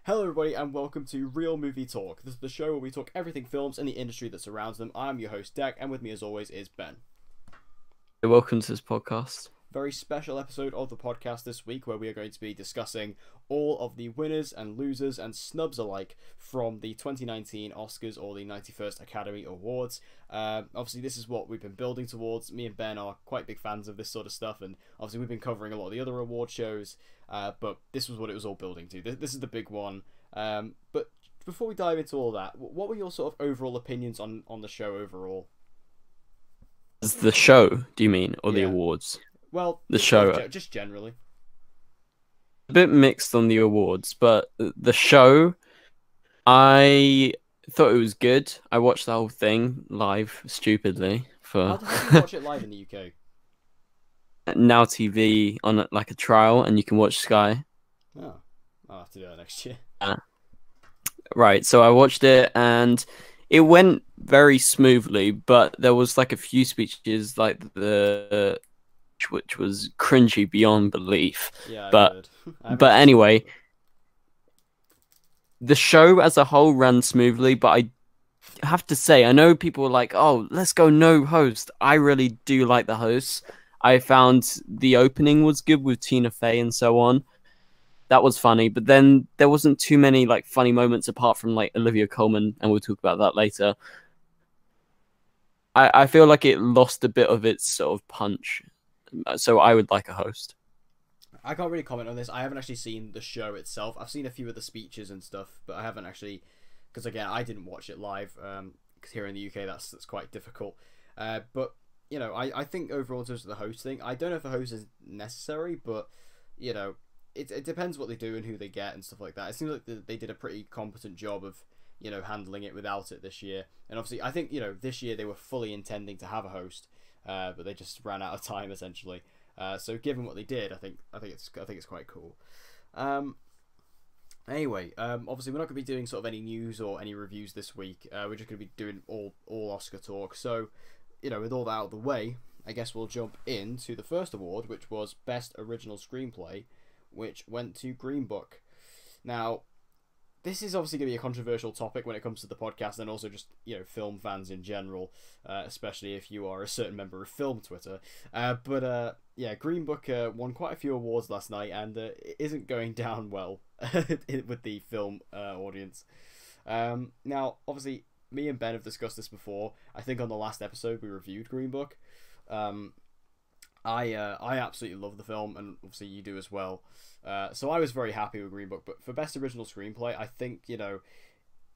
Hello everybody and welcome to Real Movie Talk. This is the show where we talk everything films and the industry that surrounds them. I'm your host Dec, and with me as always is Ben. Welcome to this podcast. Very special episode of the podcast this week where we are going to be discussing all of the winners and losers and snubs alike from the 2019 Oscars or the 91st Academy Awards. Obviously this is what we've been building towards. Me and Ben are quite big fans of this sort of stuff, and obviously we've been covering a lot of the other award shows, but this was what it was all building to. This is the big one. But before we dive into all that, what were your sort of overall opinions on the show overall? The show, do you mean, or the Yeah. awards? Well, The show. just generally. A bit mixed on the awards, but the show, I thought it was good. I watched the whole thing live, stupidly, How for did you watch it live in the UK? Now TV on like a trial, and you can watch Sky. Oh, I'll have to do that next year. Right, so I watched it, and it went very smoothly, but there was like a few speeches, like which was cringy beyond belief. Yeah, But I But anyway, the show as a whole ran smoothly, but I have to say, I know people are like, oh, let's go no host. I really do like the hosts. I found the opening was good with Tina Fey and so on. That was funny, but then there wasn't too many like funny moments apart from like Olivia Colman, and we'll talk about that later. I feel like it lost a bit of its sort of punch. So I would like a host. I can't really comment on this. I haven't actually seen the show itself. I've seen a few of the speeches and stuff, but I haven't actually, because again, I didn't watch it live. Because here in the UK, that's quite difficult. But you know, I think overall in terms of the host thing, I don't know if a host is necessary, but you know, it depends what they do and who they get and stuff like that. It seems like they did a pretty competent job of, you know, handling it without it this year. And obviously, I think, you know, this year they were fully intending to have a host, but they just ran out of time essentially. So given what they did, I think it's quite cool. Anyway, obviously we're not going to be doing sort of any news or any reviews this week. We're just going to be doing all Oscar talk. So, you know, with all that out of the way, I guess we'll jump into the first award, which was Best Original Screenplay, which went to Green Book. Now, this is obviously going to be a controversial topic when it comes to the podcast, and also just, you know, film fans in general, especially if you are a certain member of Film Twitter. Yeah, Green Book won quite a few awards last night, and it isn't going down well with the film audience. Now, obviously, me and Ben have discussed this before. I think on the last episode we reviewed Green Book. I absolutely love the film, and obviously you do as well. So I was very happy with Green Book, but for Best Original Screenplay, I think, you know,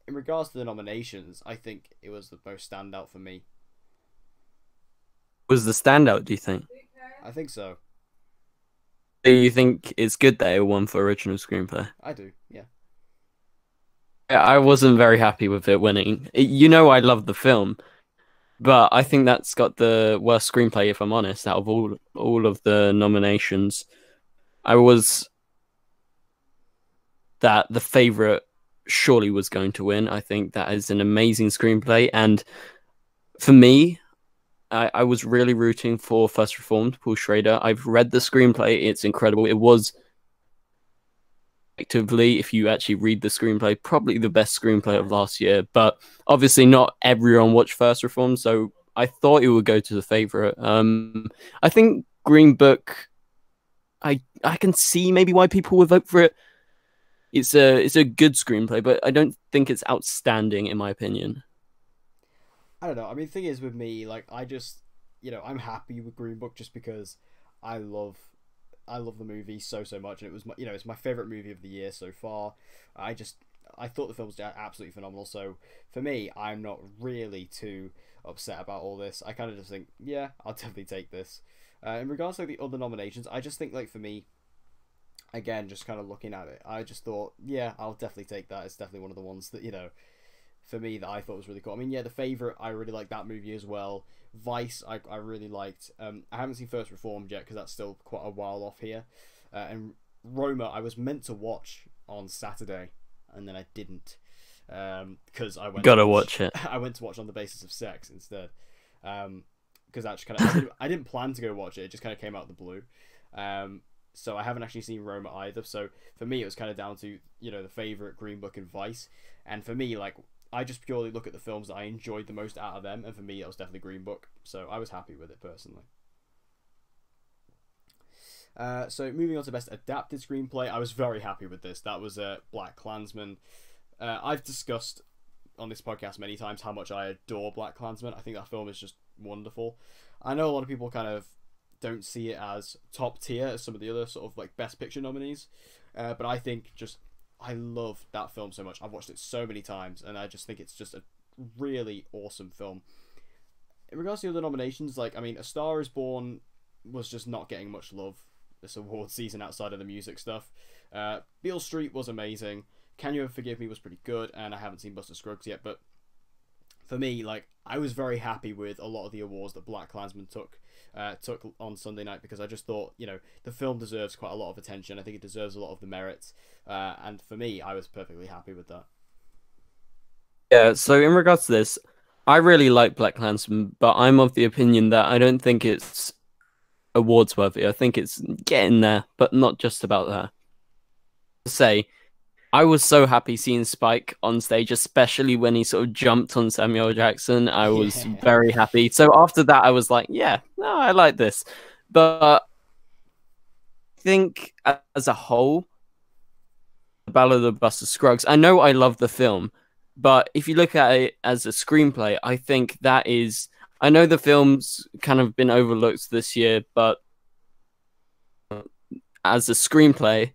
in regards to the nominations, I think it was the most standout for me. Was the standout, do you think? I think so. Do you think it's good that it won for original screenplay? I do, yeah. I wasn't very happy with it winning. You know, I love the film, but I think that's got the worst screenplay, if I'm honest, out of all of the nominations. I was that the favorite surely was going to win. I think that is an amazing screenplay, and for me, I was really rooting for First Reformed, Paul Schrader. I've read the screenplay; it's incredible. It was effectively, if you actually read the screenplay, probably the best screenplay of last year. But obviously, not everyone watched First Reformed, so I thought it would go to the favorite. I think Green Book. I can see maybe why people would vote for it. It's a good screenplay, but I don't think it's outstanding in my opinion. I don't know. I mean, the thing is with me, like, I just, you know, I'm happy with Green Book just because I love the movie so much, and it was you know, it's my favorite movie of the year so far. I thought the film was absolutely phenomenal. So for me, I'm not really too upset about all this. I kind of just think, yeah, I'll definitely take this. In regards to like, the other nominations, I just think, like, for me, again, just kind of looking at it, I just thought, yeah, I'll definitely take that. It's definitely one of the ones that, you know, for me, that I thought was really cool. I mean, yeah, The Favourite, I really liked that movie as well. Vice, I really liked. I haven't seen First Reformed yet because that's still quite a while off here. And Roma, I was meant to watch on Saturday, and then I didn't, because I went. Gotta watch it. I went to watch On the Basis of Sex instead, because that just kind of I didn't plan to go watch it. It just kind of came out of the blue. so I haven't actually seen Roma either. So for me, it was kind of down to, the favorite Green Book and Vice, and for me, like, I just purely look at the films that I enjoyed the most out of them, and for me, it was definitely Green Book. So I was happy with it personally. So moving on to best adapted screenplay, I was very happy with this. That was Black Klansman. I've discussed on this podcast many times how much I adore Black Klansman. I think that film is just wonderful. I know a lot of people kind of don't see it as top tier as some of the other sort of like best picture nominees, but I think just I love that film so much. I've watched it so many times, and I just think it's just a really awesome film. In regards to the other nominations, like, I mean, A Star Is Born was just not getting much love this award season outside of the music stuff. Beale Street was amazing. Can You Ever Forgive Me was pretty good, and I haven't seen Buster Scruggs yet, but for me, like, I was very happy with a lot of the awards that Black Klansman took on Sunday night, because I just thought, the film deserves quite a lot of attention. I think it deserves a lot of the merits, and for me, I was perfectly happy with that. Yeah, so in regards to this, I really like Black Klansman, but I'm of the opinion that I don't think it's awards worthy. I think it's getting there, but not just about there. Say, I was so happy seeing Spike on stage, especially when he sort of jumped on Samuel Jackson. I was very happy. So after that, I was like, yeah, no, I like this. But I think as a whole, The Ballad of Buster Scruggs, I know I love the film, but if you look at it as a screenplay, I think that is... I know the film's kind of been overlooked this year, but as a screenplay,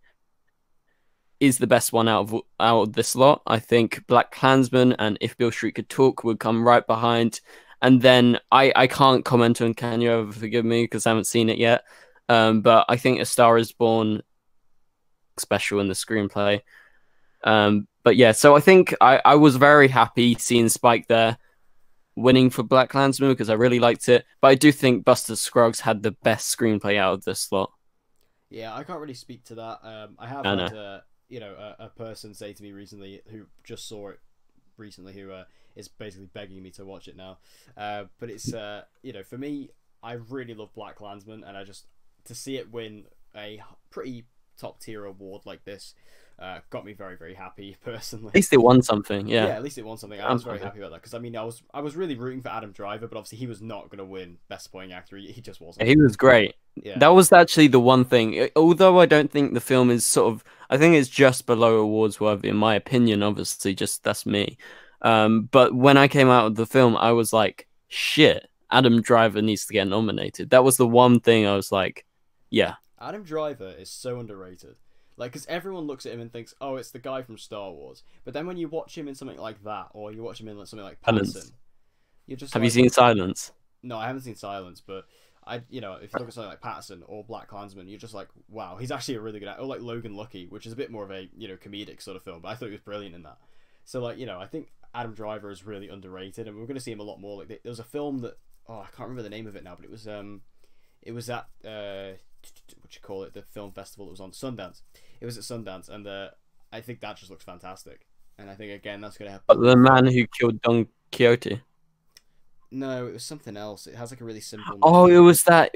is the best one out of this lot. I think Black Klansman and If Beale Street Could Talk would come right behind. And then I can't comment on Can You Ever Forgive Me because I haven't seen it yet. But I think A Star Is Born special in the screenplay. But yeah, so I think I was very happy seeing Spike there winning for Black Klansman because I really liked it. But I do think Buster Scruggs had the best screenplay out of this lot. Yeah, I can't really speak to that. I have had a person say to me recently who just saw it recently, who is basically begging me to watch it now. But it's for me, I really love Black Klansman, and to see it win a pretty top tier award like this got me very, very happy personally. At least it won something, yeah. Yeah, at least it won something. I was very happy about that because I mean, I was really rooting for Adam Driver, but obviously he was not going to win Best Supporting Actor. He just wasn't. He was great. Yeah. That was actually the one thing. Although I don't think the film is I think it's just below awards worthy in my opinion. Obviously, just that's me. But when I came out of the film, I was like, shit, Adam Driver needs to get nominated. That was the one thing I was like, yeah. Adam Driver is so underrated. Like, because everyone looks at him and thinks, oh, it's the guy from Star Wars. But then when you watch him in something like that, or you watch him in something like Patterson, you're just Have you seen Silence? No, I haven't seen Silence, but if you look at something like Patterson or Black Klansman, you're just like, wow, he's actually a really good actor. Or like Logan Lucky, which is a bit more of a, comedic sort of film, but I thought he was brilliant in that. So, like, I think Adam Driver is really underrated, and we're going to see him a lot more. Like, there was a film that, I can't remember the name of it now, but it was at, what you call it, the film festival that was on Sundance. It was at Sundance, and I think that just looks fantastic. And I think, again, that's going to happen. The Man Who Killed Don Quixote. No, it was something else. It has like a really simple name. Oh, it was that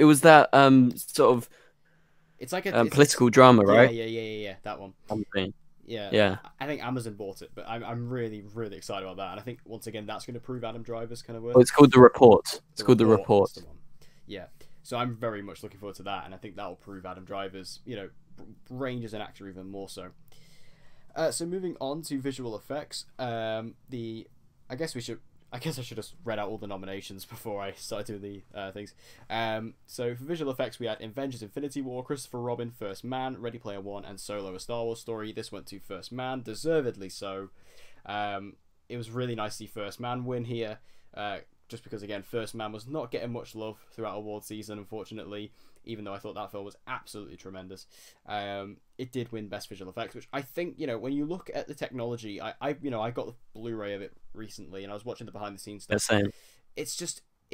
sort of... It's like a political drama, right? Yeah, that one. Yeah. I think Amazon bought it, but I'm really, really excited about that. And I think, once again, that's going to prove Adam Driver's kind of worth. Oh, it's called The Report. It's called The Report. Yeah. So I'm very much looking forward to that, and I think that will prove Adam Driver's, range as an actor even more so. So moving on to visual effects, I guess I should just read out all the nominations before I start doing the things. So for visual effects, we had Avengers: Infinity War, Christopher Robin, First Man, Ready Player One, and Solo: A Star Wars Story. This went to First Man, deservedly so. It was really nice to see First Man win here. Just because, again, First Man was not getting much love throughout award season, unfortunately, even though I thought that film was absolutely tremendous. It did win Best Visual Effects, which I think, when you look at the technology, I got the Blu-ray of it recently, and I was watching the behind-the-scenes stuff. Same. It's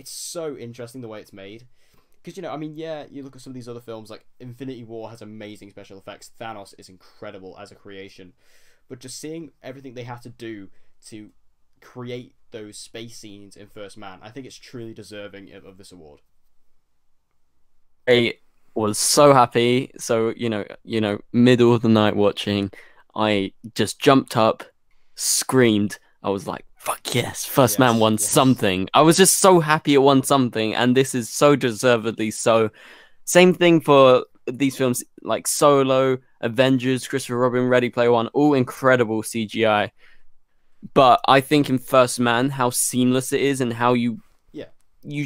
so interesting the way it's made. Because, you look at some of these other films, like Infinity War has amazing special effects, Thanos is incredible as a creation, but just seeing everything they had to do to create those space scenes in First Man, I think it's truly deserving of this award. was so happy. So, middle of the night watching, I just jumped up, screamed. I was like, fuck yes, First Man Yes, won yes. something. I was just so happy it won something, and this is so deservedly so. Same thing for these films like Solo, Avengers, Christopher Robin, Ready Player One, all incredible CGI. But I think in First Man, how seamless it is and how Yeah. you're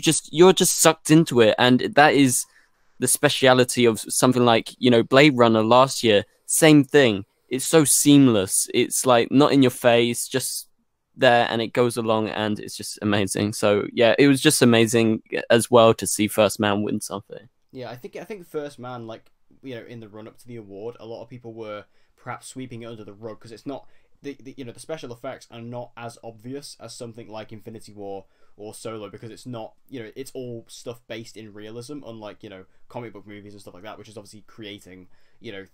just sucked into it, and that is the speciality of something like Blade Runner last year. Same thing. It's so seamless. It's like not in your face, just there, and it goes along, and it's just amazing. So yeah, it was just amazing as well to see First Man win something. Yeah, I think First Man, like, in the run up to the award, a lot of people were perhaps sweeping it under the rug because it's not the special effects are not as obvious as something like Infinity War or Solo, because it's not, it's all stuff based in realism, unlike, comic book movies and stuff like that, which is obviously creating,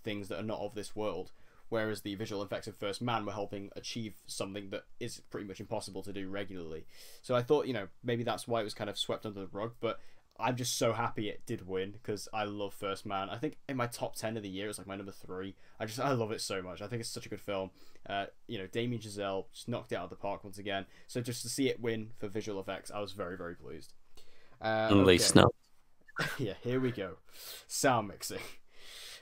things that are not of this world. Whereas the visual effects of First Man were helping achieve something that is pretty much impossible to do regularly. So I thought, maybe that's why it was kind of swept under the rug, but I'm just so happy it did win because I love First Man. I think in my top 10 of the year, it's like my number 3. I love it so much. I think it's such a good film. Damien Chazelle just knocked it out of the park once again. So just to see it win for visual effects, I was very, very pleased. Only Okay. snub. Yeah, here we go. Sound mixing.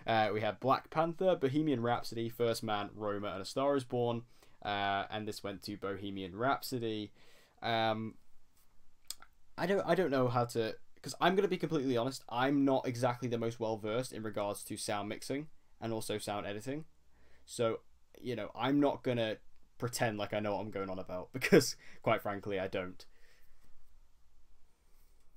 We have Black Panther, Bohemian Rhapsody, First Man, Roma, and A Star Is Born. And this went to Bohemian Rhapsody. I don't know how to, because I'm gonna be completely honest. I'm not exactly the most well versed in regards to sound mixing and also sound editing. So I'm not gonna pretend like I know what I'm going on about because, quite frankly, I don't.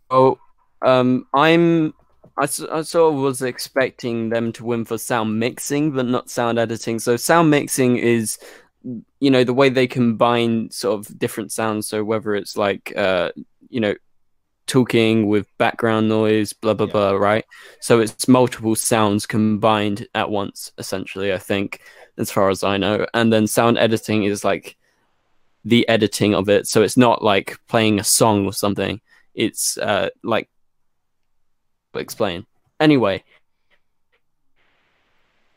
Oh, I sort of was expecting them to win for sound mixing, but not sound editing. So sound mixing is, the way they combine sort of different sounds. So whether it's like, talking with background noise, blah blah Yeah, blah, right? So it's multiple sounds combined at once, essentially. I think, as far as I know, and then sound editing is like the editing of it. So it's not like playing a song or something. It's like explain. Anyway,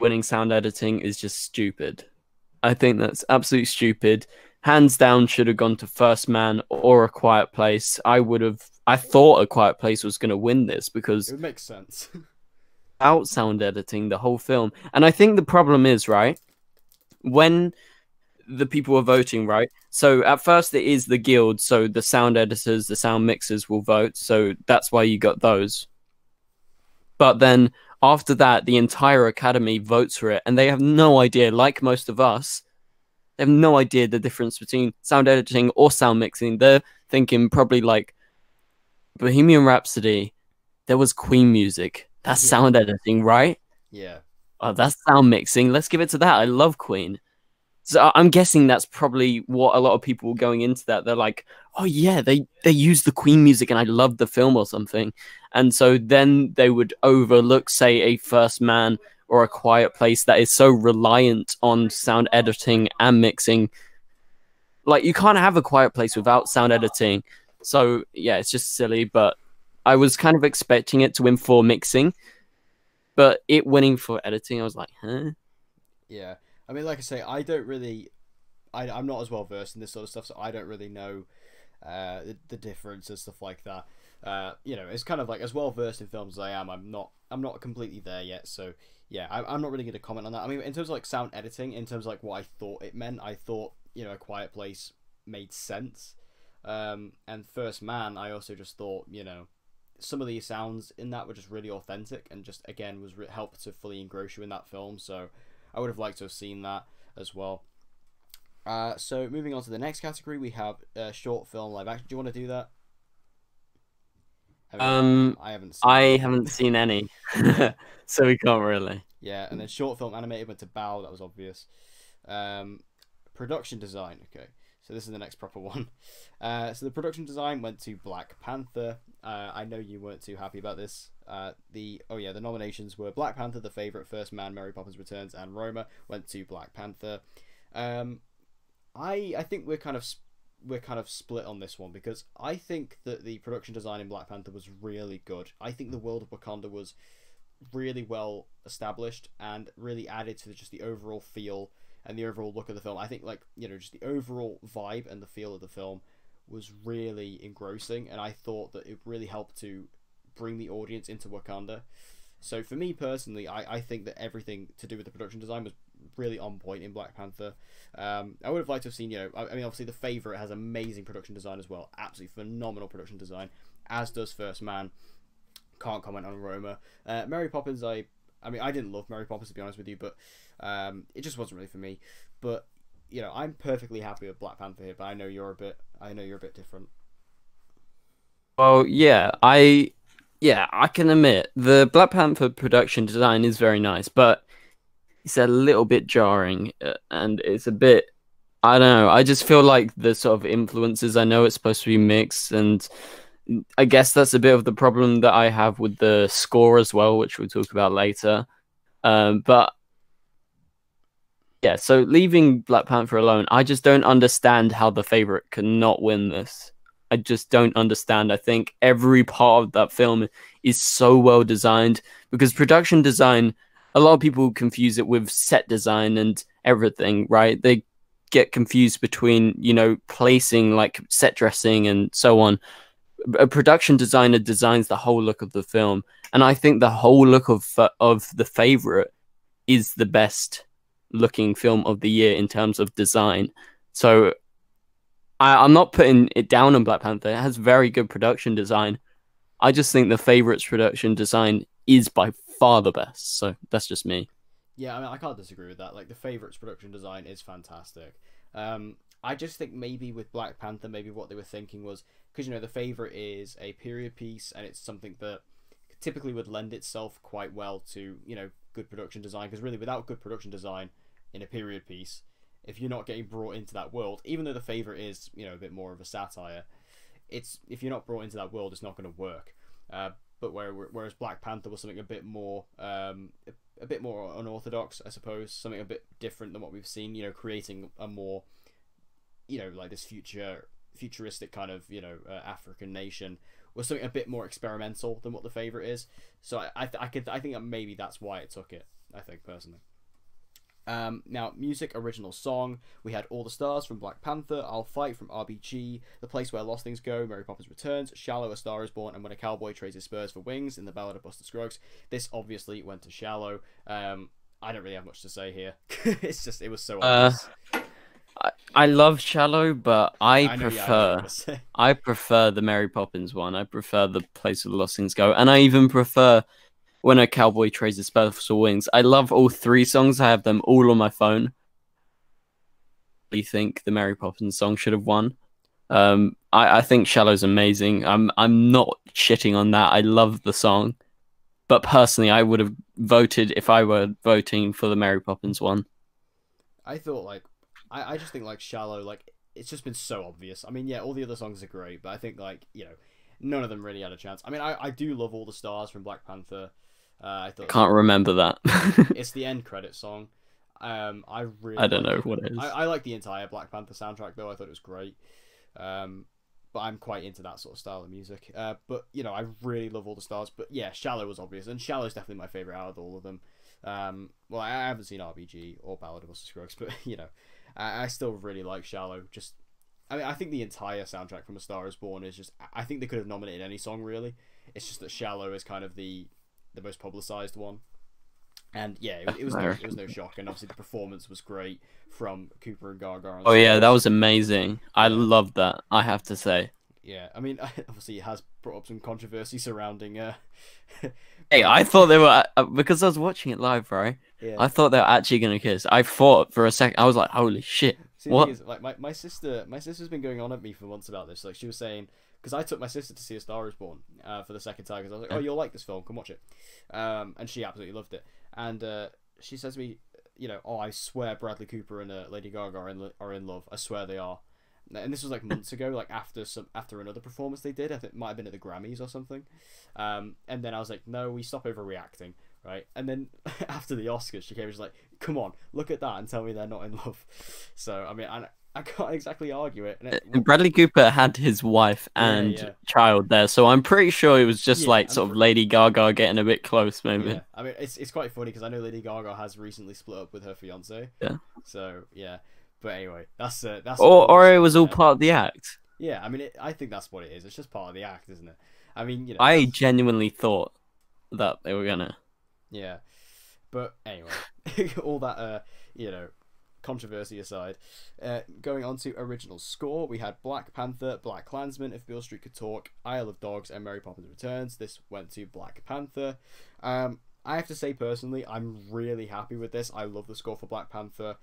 winning sound editing is just stupid. I think that's absolutely stupid. Hands down, should have gone to First Man or A Quiet Place. I thought A Quiet Place was going to win this it because would make sense. out sound editing the whole film. And I think the problem is, right, when the people are voting, right? So at first it is the guild, so the sound editors, the sound mixers will vote. So that's why you got those. But then after that, the entire academy votes for it, and they have no idea, like most of us, they have no idea the difference between sound editing or sound mixing. They're thinking probably like Bohemian Rhapsody, there was Queen music. That's Yeah, sound editing, right? yeah, Oh, that's sound mixing. Let's give it to that. I love Queen. So I'm guessing that's probably what a lot of people going into that. They're like, oh yeah, they use the Queen music and I love the film or something. And so then they would overlook, say, a First Man or A Quiet Place that is so reliant on sound editing and mixing. Like you can't have A Quiet Place without sound editing. So yeah, it's just silly, but I was kind of expecting it to win for mixing, but it winning for editing, I was like, huh? yeah. I mean, like I say, I don't really, I'm not as well versed in this sort of stuff, so I don't really know the difference and stuff like that. It's kind of like, as well versed in films as I am, I'm not completely there yet. So yeah, I'm not really going to comment on that. I mean, in terms of like sound editing, in terms of like what I thought it meant, I thought, A Quiet Place made sense. And First Man, I also just thought, some of the sounds in that were just really authentic and just, again, was helped to fully engross you in that film. So I would have liked to have seen that as well. So moving on to the next category, we have short film live action. Do you want to do that? I mean, I haven't seen I anything. haven't seen any, Yeah, so we can't really. yeah, and then short film animated went to Bow. That was obvious. Um, Production design. Okay, so this is the next proper one. So the production design went to Black Panther. I know you weren't too happy about this. The nominations were Black Panther, The Favorite, First Man, Mary Poppins Returns, and Roma went to Black Panther. I think we're kind of split on this one because I think that the production design in Black Panther was really good. I think the world of Wakanda was really well established and really added to just the overall feel and the overall look of the film. I think, like, you know, just the overall vibe and the feel of the film was really engrossing, and I thought that it really helped to bring the audience into Wakanda. So for me personally, I think that everything to do with the production design was really on point in Black Panther. I would have liked to have seen, you know, I mean, obviously The Favourite has amazing production design as well, absolutely phenomenal production design, as does First Man. Can't comment on Roma. Mary Poppins, I mean, I didn't love Mary Poppins, to be honest with you, but it just wasn't really for me. But you know, I'm perfectly happy with Black Panther here, but I know you're a bit different. Well, yeah, I can admit the Black Panther production design is very nice, but it's a little bit jarring, and it's a bit, I don't know. I just feel like the sort of influences, I know it's supposed to be mixed, and I guess that's a bit of the problem that I have with the score as well, which we'll talk about later. But yeah, so leaving Black Panther alone, I just don't understand how The Favourite could not win this. I just don't understand. I think every part of that film is so well designed, because production design, a lot of people confuse it with set design and everything, right? They get confused between, you know, placing like set dressing and so on. A production designer designs the whole look of the film, and I think the whole look of The Favourite is the best looking film of the year in terms of design. So I'm not putting it down on Black Panther. It has very good production design. I just think The Favourite's production design is by far the best. So that's just me. Yeah, I mean, I can't disagree with that. Like, The Favourite's production design is fantastic. I just think maybe with Black Panther, maybe what they were thinking was, because, you know, The Favourite is a period piece, and it's something that typically would lend itself quite well to, you know, good production design. Because really, without good production design in a period piece, if you're not getting brought into that world, even though The Favourite is, you know, a bit more of a satire, it's, if you're not brought into that world, it's not going to work. But whereas Black Panther was something a bit more unorthodox, I suppose, something a bit different than what we've seen. You know, creating a more, you know, like this futuristic kind of, you know, African nation, was something a bit more experimental than what The Favourite is. So I think that maybe that's why it took it. I think personally. Now, music, original song, we had All the Stars from Black Panther, I'll Fight from RBG, The Place Where Lost Things Go, Mary Poppins Returns, Shallow, A Star Is Born, and When a Cowboy Trades His Spurs for Wings in the Ballad of Buster Scruggs. This obviously went to Shallow. I don't really have much to say here. It's just, it was so obvious. I love Shallow, but I prefer prefer the Mary Poppins one. I prefer The Place Where the Lost Things Go, and I even prefer When a Cowboy Trades His Spurs for Wings. I love all three songs. I have them all on my phone. I think the Mary Poppins song should have won. I think Shallow's amazing. I'm not shitting on that. I love the song, but personally, I would have voted if I were voting for the Mary Poppins one. I thought, like, I just think, like, Shallow, like, it's just been so obvious. I mean, yeah, all the other songs are great, but I think, like, you know, none of them really had a chance. I mean, I do love All the Stars from Black Panther. I can't remember that. It's the end credit song. I don't know what it is. I like the entire Black Panther soundtrack though. I thought it was great. But I'm quite into that sort of style of music. But you know, I really love All the Stars. But yeah, Shallow was obvious, and Shallow is definitely my favorite out of all of them. Well, I haven't seen RBG or Ballad of Buster Scruggs, but you know, I still really like Shallow. Just, I mean, I think the entire soundtrack from A Star Is Born is just. I think they could have nominated any song really. It's just that Shallow is kind of the most publicized one, and yeah, it was no shock, and obviously the performance was great from Cooper and Gaga. Oh yeah, that was amazing. I loved that, I have to say. Yeah, I mean, obviously it has brought up some controversy surrounding. Hey, I thought they were because I was watching it live, right? Yeah. I thought they were actually gonna kiss. I thought for a second, I was like, "Holy shit!" See, what? The thing is, like my sister's been going on at me for months about this. Like she was saying, because I took my sister to see A Star Is Born for the second time, because I was like, "Oh, you'll like this film. Come watch it," and she absolutely loved it. And she says to me, "You know, oh, I swear Bradley Cooper and Lady Gaga are in love. I swear they are." And this was like months ago, like after another performance they did. I think it might have been at the Grammys or something. And then I was like, "No, we stop overreacting." Right, and then after the Oscars, she came and was like, "Come on, look at that and tell me they're not in love." So I mean, I can't exactly argue it. Bradley Cooper had his wife Yeah, and yeah, child there, so I'm pretty sure it was just yeah. like sort of Lady Gaga getting a bit close, Yeah. maybe. I mean, it's quite funny because I know Lady Gaga has recently split up with her fiance. Yeah. So yeah. But anyway, that's another Or it was story all there. part of the act. Yeah, I mean, I think that's what it is. It's just part of the act, isn't it? I mean, I that's genuinely thought that they were gonna. yeah. But anyway, all that you know, controversy aside, going on to original score, we had Black Panther, Black Klansman, If Beale Street Could Talk, Isle of Dogs, and Mary Poppins Returns. This went to Black Panther. I have to say personally, I'm really happy with this. I love the score for Black Panther.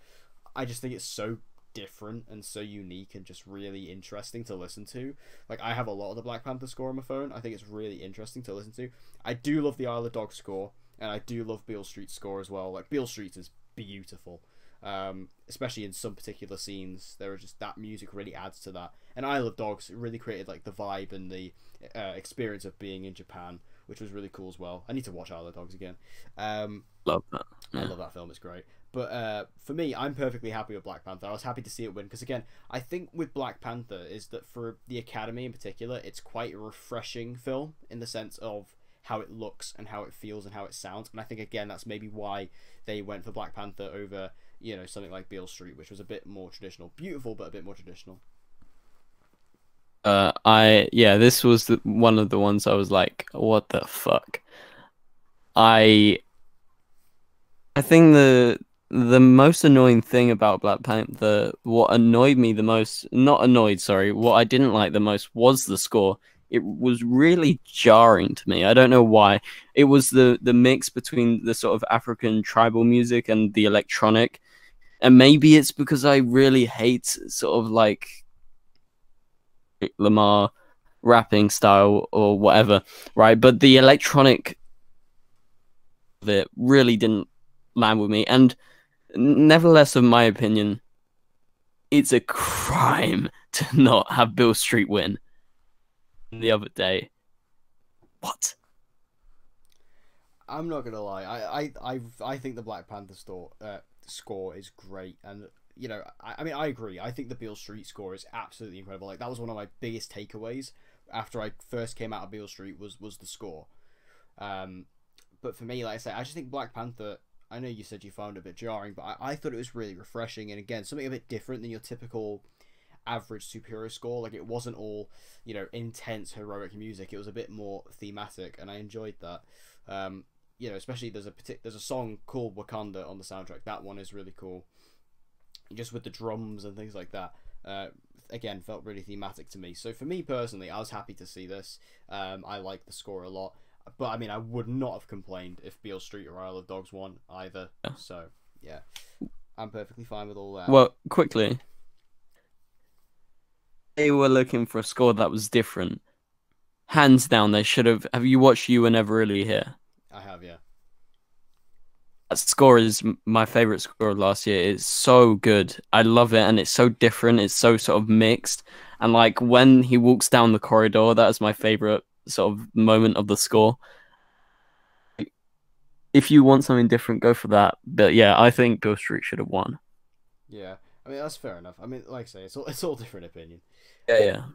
I just think it's so different and so unique and just really interesting to listen to. Like, I have a lot of the Black Panther score on my phone. I think it's really interesting to listen to. I do love the Isle of Dogs score, and I do love Beale Street's score as well. Like, Beale Street is beautiful. Especially in some particular scenes, there are just that music really adds to that. And Isle of Dogs really created like the vibe and the experience of being in Japan, which was really cool as well. I need to watch Isle of Dogs again. Love that. I love that film. It's great. But for me, I'm perfectly happy with Black Panther. I was happy to see it win because, again, I think with Black Panther is that for the Academy in particular, it's quite a refreshing film in the sense of how it looks and how it feels and how it sounds. And I think, again, that's maybe why they went for Black Panther over, something like Beale Street, which was a bit more traditional. Beautiful, but a bit more traditional. This was one of the ones I was like, what the fuck? I think the most annoying thing about Black Panther, what annoyed me the most, not annoyed, sorry, what I didn't like the most was the score. It was really jarring to me. I don't know why. It was the mix between the sort of African tribal music and the electronic. And maybe it's because I really hate sort of like Lamar rapping style or whatever, right? But the electronic of it really didn't land with me. And nevertheless, in my opinion, it's a crime to not have Beale Street win the other day. What? I'm not gonna lie. I think the Black Panther score is great, and I mean, I agree. I think the Beale Street score is absolutely incredible. Like, that was one of my biggest takeaways after I first came out of Beale Street was the score. But for me, like I say, I just think Black Panther. I know you said you found it a bit jarring, but I thought it was really refreshing, and again, something a bit different than your typical average superhero score. Like, it wasn't all intense heroic music. It was a bit more thematic, and I enjoyed that. Especially there's a song called Wakanda on the soundtrack. That one is really cool, just with the drums and things like that. Again, felt really thematic to me. So for me personally, I was happy to see this. I like the score a lot, but I mean, I would not have complained if Beale Street or Isle of Dogs won either. So yeah, I'm perfectly fine with all that. Well, quickly, they were looking for a score that was different. Hands down, they should have. Have you watched You Were Never Really Here? I have, yeah. That score is my favorite score of last year. It's so good. I love it, and it's so different. It's so sort of mixed. And like when he walks down the corridor, that is my favorite sort of moment of the score. If you want something different, go for that. But yeah, I think Beale Street should have won. Yeah, I mean, that's fair enough. I mean, like I say, it's all different opinion. Yeah.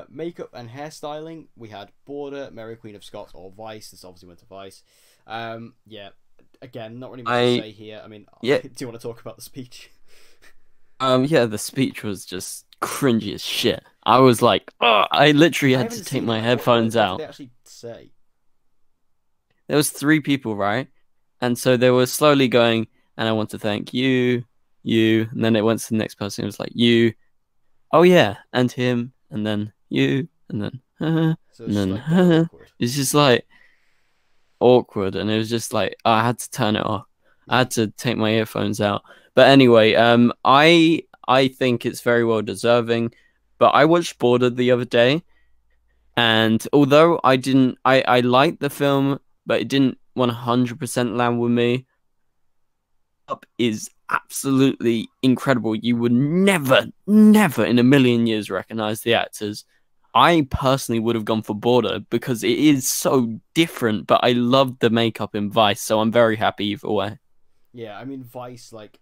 Makeup and hairstyling, we had Border, Mary Queen of Scots, or Vice. This obviously went to Vice. Yeah, again, not really much to say here. I mean, yeah. Do you want to talk about the speech? Yeah, the speech was just cringy as shit. I was like, oh, I literally had to take my headphones out. What did they actually say? There was 3 people, right? And so they were slowly going, and I want to thank you, and then it went to the next person. It was like, you, oh yeah, and him, and then you, and then, So and then, like, it's just like awkward, and it was just like, I had to turn it off. I had to take my earphones out. But anyway, I think it's very well deserving. But I watched Border the other day, and although I liked the film, but it didn't 100% land with me. Up is absolutely incredible. You would never in a million years recognize the actors. I personally would have gone for Border because it is so different, but I loved the makeup in Vice, so I'm very happy either way. Yeah, I mean, Vice, like,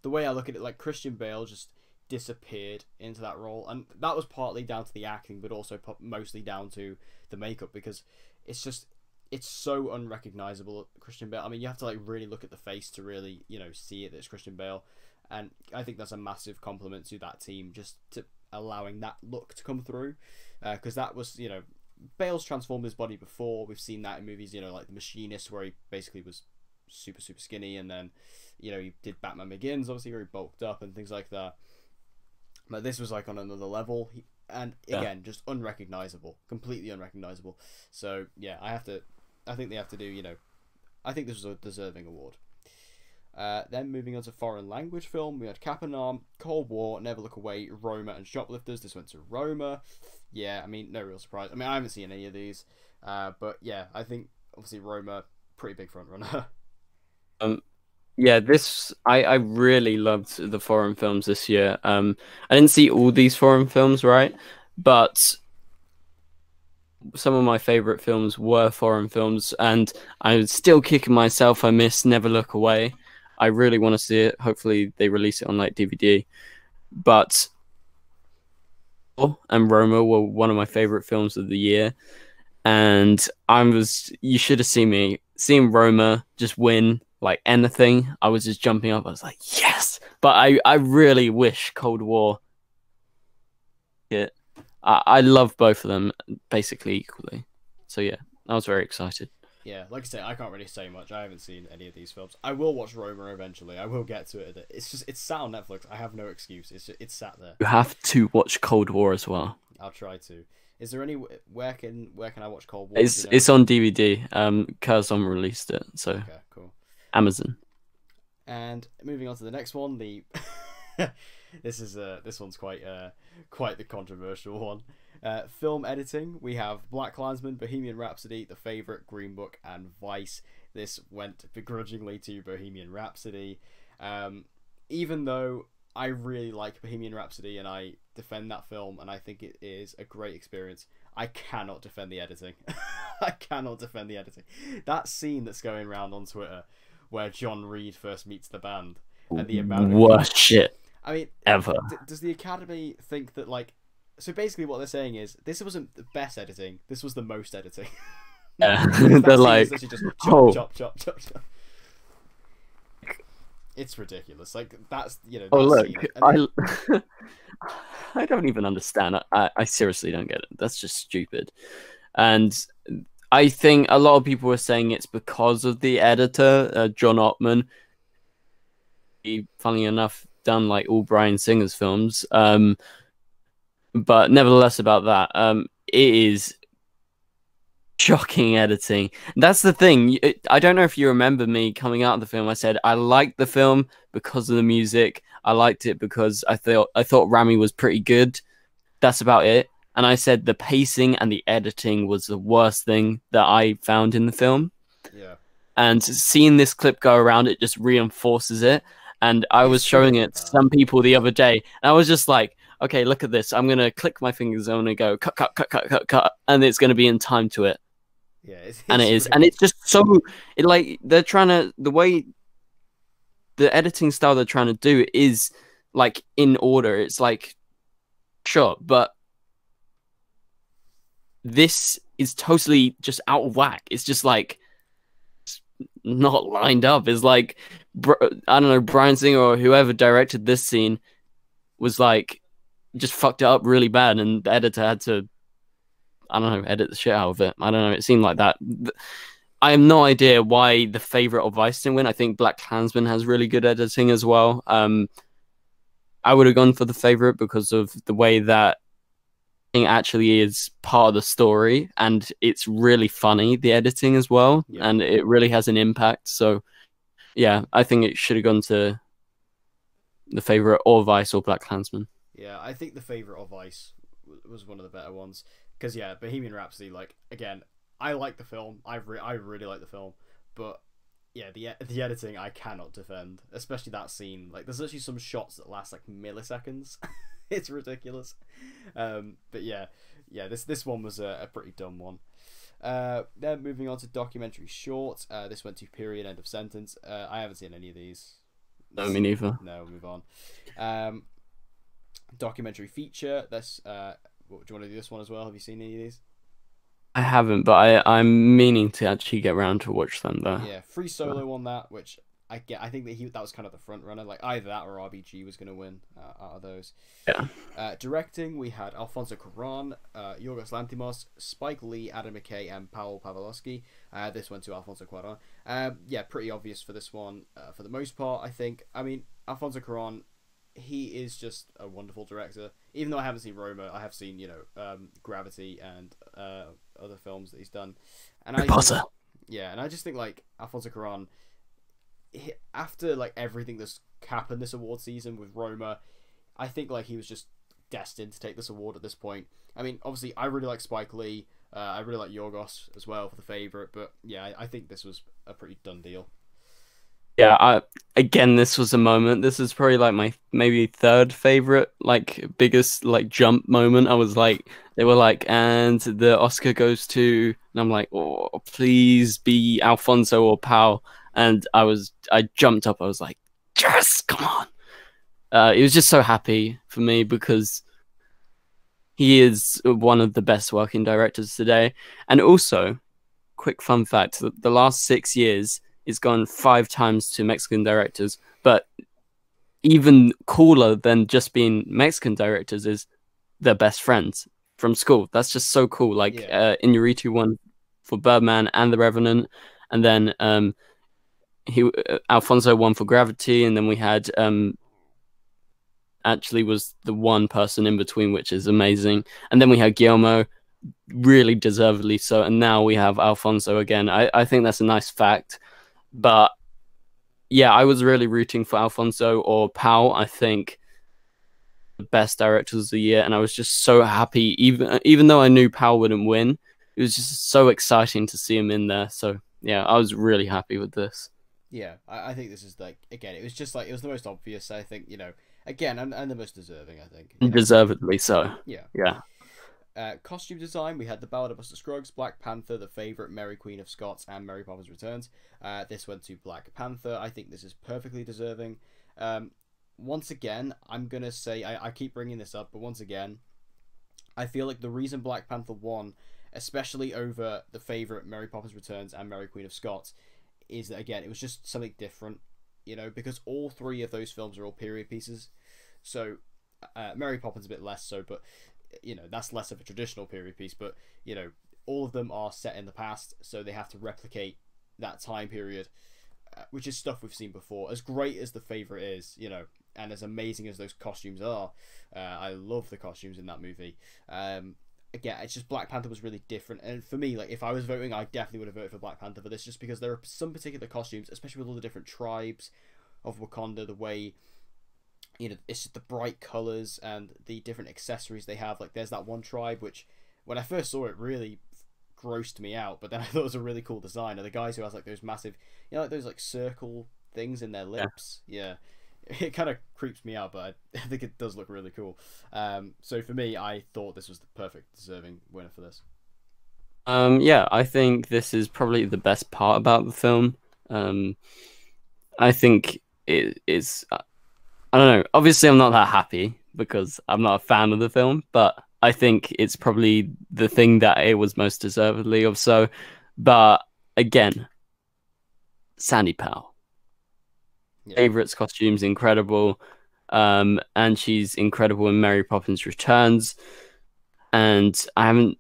the way I look at it, like, Christian Bale just disappeared into that role, and that was partly down to the acting, but also mostly down to the makeup, because it's so unrecognizable, Christian Bale. I mean, you have to like really look at the face to really, you know, see it that it's Christian Bale, and I think that's a massive compliment to that team, just to allowing that look to come through, because that was, you know, Bale's transformed his body before. We've seen that in movies, you know, like The Machinist, where he basically was super skinny, and then, you know, he did Batman Begins, obviously, where he bulked up and things like that. But this was like on another level, and again, just unrecognizable, completely unrecognizable. So yeah, I think they have to do, you know, I think this was a deserving award. Then moving on to foreign language film, we had Capernaum, Cold War, Never Look Away, Roma, and Shoplifters. This went to Roma. Yeah, I mean, no real surprise. I mean, I haven't seen any of these, but yeah, I think obviously Roma, pretty big front runner. Yeah, this I really loved the foreign films this year. I didn't see all these foreign films, right? But some of my favorite films were foreign films, and I was still kicking myself. I missed Never Look Away. I really want to see it. Hopefully, they release it on like DVD. But and Roma were one of my favorite films of the year, and you should have seen me seeing Roma just win like anything. I was just jumping up. I was like, yes! But I really wish Cold War. I love both of them basically equally. So yeah, I was very excited. Yeah, like I say, I can't really say much. I haven't seen any of these films. I will watch Roma eventually. I will get to it. It's sat on Netflix. I have no excuse. It's sat there. You have to watch Cold War as well. I'll try to. Is there any where can I watch Cold War? It's on DVD. Curzon released it, so okay, cool. Amazon. And moving on to the next one, this one's quite the controversial one. Film editing, we have BlacKkKlansman, Bohemian Rhapsody, The Favourite, Green Book, and Vice. This went begrudgingly to Bohemian Rhapsody. Even though I really like Bohemian Rhapsody and I defend that film and I think it is a great experience, I cannot defend the editing. I cannot defend the editing. That scene that's going around on Twitter where John Reed first meets the band and the amount of worst shit I mean, ever. Does the Academy think that, like, so basically what they're saying is this wasn't the best editing, this was the most editing. Yeah, they're like, just chop. It's ridiculous. Like, that's, you know. Oh look, I don't even understand. I seriously don't get it. That's just stupid. And I think a lot of people were saying it's because of the editor, John Ottman. He, funnily enough, done like all Bryan Singer's films. But nevertheless, about that, it is shocking editing. That's the thing. I don't know if you remember me coming out of the film. I said I liked the film because of the music. I liked it because I thought Rami was pretty good. That's about it. And I said the pacing and the editing was the worst thing that I found in the film. Yeah. And seeing this clip go around, it just reinforces it. And I was showing it to some people the other day, and I was just like, okay, look at this. I'm going to click my fingers and I'm going to go cut, and it's going to be in time to it. Yeah, it is. And it's just so, they're trying to, the way, the editing style they're trying to do is like in order. It's like, sure, but this is totally just out of whack. It's just like, not lined up. It's like, I don't know, Bryan Singer or whoever directed this scene was like, just fucked it up really bad, and the editor had to, I don't know, edit the shit out of it. I don't know, it seemed like that. I have no idea why The Favourite or Vice didn't win. I think BlacKkKlansman has really good editing as well. I would have gone for The Favourite because of the way that it actually is part of the story, and it's really funny, the editing as well, and it really has an impact. So yeah, I think it should have gone to The Favourite or Vice or BlacKkKlansman. Yeah, I think The Favourite or Vice was one of the better ones, because yeah, Bohemian Rhapsody, like, again, I like the film, I really like the film, but yeah, the editing I cannot defend, especially that scene. Like, there's actually some shots that last like milliseconds. It's ridiculous. But yeah, this one was a pretty dumb one. Then moving on to documentary short. This went to Period, End of Sentence. I haven't seen any of these. No, me neither. No, we'll move on. Documentary feature. That's do you want to do this one as well? Have you seen any of these? I haven't, but I'm meaning to actually get around to watch them though. Yeah, Free So, Solo on that, which I think that was kind of the front runner. Like either that or RBG was going to win out of those. yeah. Directing, we had Alfonso Cuarón, Yorgos Lanthimos, Spike Lee, Adam McKay, and Paul Pawlowski. This went to Alfonso Cuarón. Yeah, pretty obvious for this one for the most part, I think. I mean, Alfonso Cuarón, he is just a wonderful director. Even though I haven't seen Roma, I have seen, Gravity and other films that he's done. And yeah, and I just think like Alfonso Cuarón, after like everything that's happened this award season with Roma, I think like he was just destined to take this award at this point. I mean, obviously, I really like Spike Lee. I really like Yorgos as well for the favorite, but yeah, I think this was a pretty done deal. Yeah, again, this was a moment. This is probably like my maybe third favorite, like biggest like jump moment. I was like, they were like, and the Oscar goes to, and I'm like, oh, please be Alfonso or Pau. And I jumped up. I was like, yes, come on. It was just so happy for me because he is one of the best working directors today. And also, quick fun fact: the last 6 years, it's gone 5 times to Mexican directors. But even cooler than just being Mexican directors is their best friends from school. That's just so cool. Like Iñárritu won for Birdman and The Revenant, and then Alfonso won for Gravity, and then we had actually was the one person in between, which is amazing. And then we had Guillermo, really deservedly so, and now we have Alfonso again. I think that's a nice fact. But yeah, I was really rooting for Alfonso or Pau. I think the best directors of the year, and I was just so happy. Even though I knew Pau wouldn't win, it was just so exciting to see him in there. So yeah, I was really happy with this. Yeah, I think this is like again, it was just like it was the most obvious. I think again, and the most deserving. I think Deservedly so. Yeah. Yeah. Costume design, we had The Ballad of Buster Scruggs, Black Panther, The Favourite, Mary Queen of Scots, and Mary Poppins Returns. This went to Black Panther. I think this is perfectly deserving. Once again, I'm going to say, I keep bringing this up, but once again, I feel like the reason Black Panther won, especially over The Favourite, Mary Poppins Returns, and Mary Queen of Scots, is that, again, it was just something different, because all 3 of those films are all period pieces. So, Mary Poppins a bit less so, but that's less of a traditional period piece, but all of them are set in the past, so they have to replicate that time period, which is stuff we've seen before. As great as The Favourite is, and as amazing as those costumes are, I love the costumes in that movie. Again, it's just Black Panther was really different, and for me, like if I was voting, I definitely would have voted for Black Panther for this, just because there are some particular costumes, especially with all the different tribes of Wakanda, the way it's just the bright colors and the different accessories they have. Like there's that one tribe which, when I first saw it, really grossed me out, but then I thought it was a really cool design. And the guys who has like those massive, like those like circle things in their lips. Yeah. It kind of creeps me out, but I think it does look really cool. So for me, I thought this was the perfect deserving winner for this. Yeah, I think this is probably the best part about the film. I think it is. I don't know. Obviously, I'm not that happy because I'm not a fan of the film, but I think it's probably the thing that it was most deservedly of so. But again, Sandy Powell. Yeah. Favorites, costumes, incredible. And she's incredible in Mary Poppins Returns. And I haven't.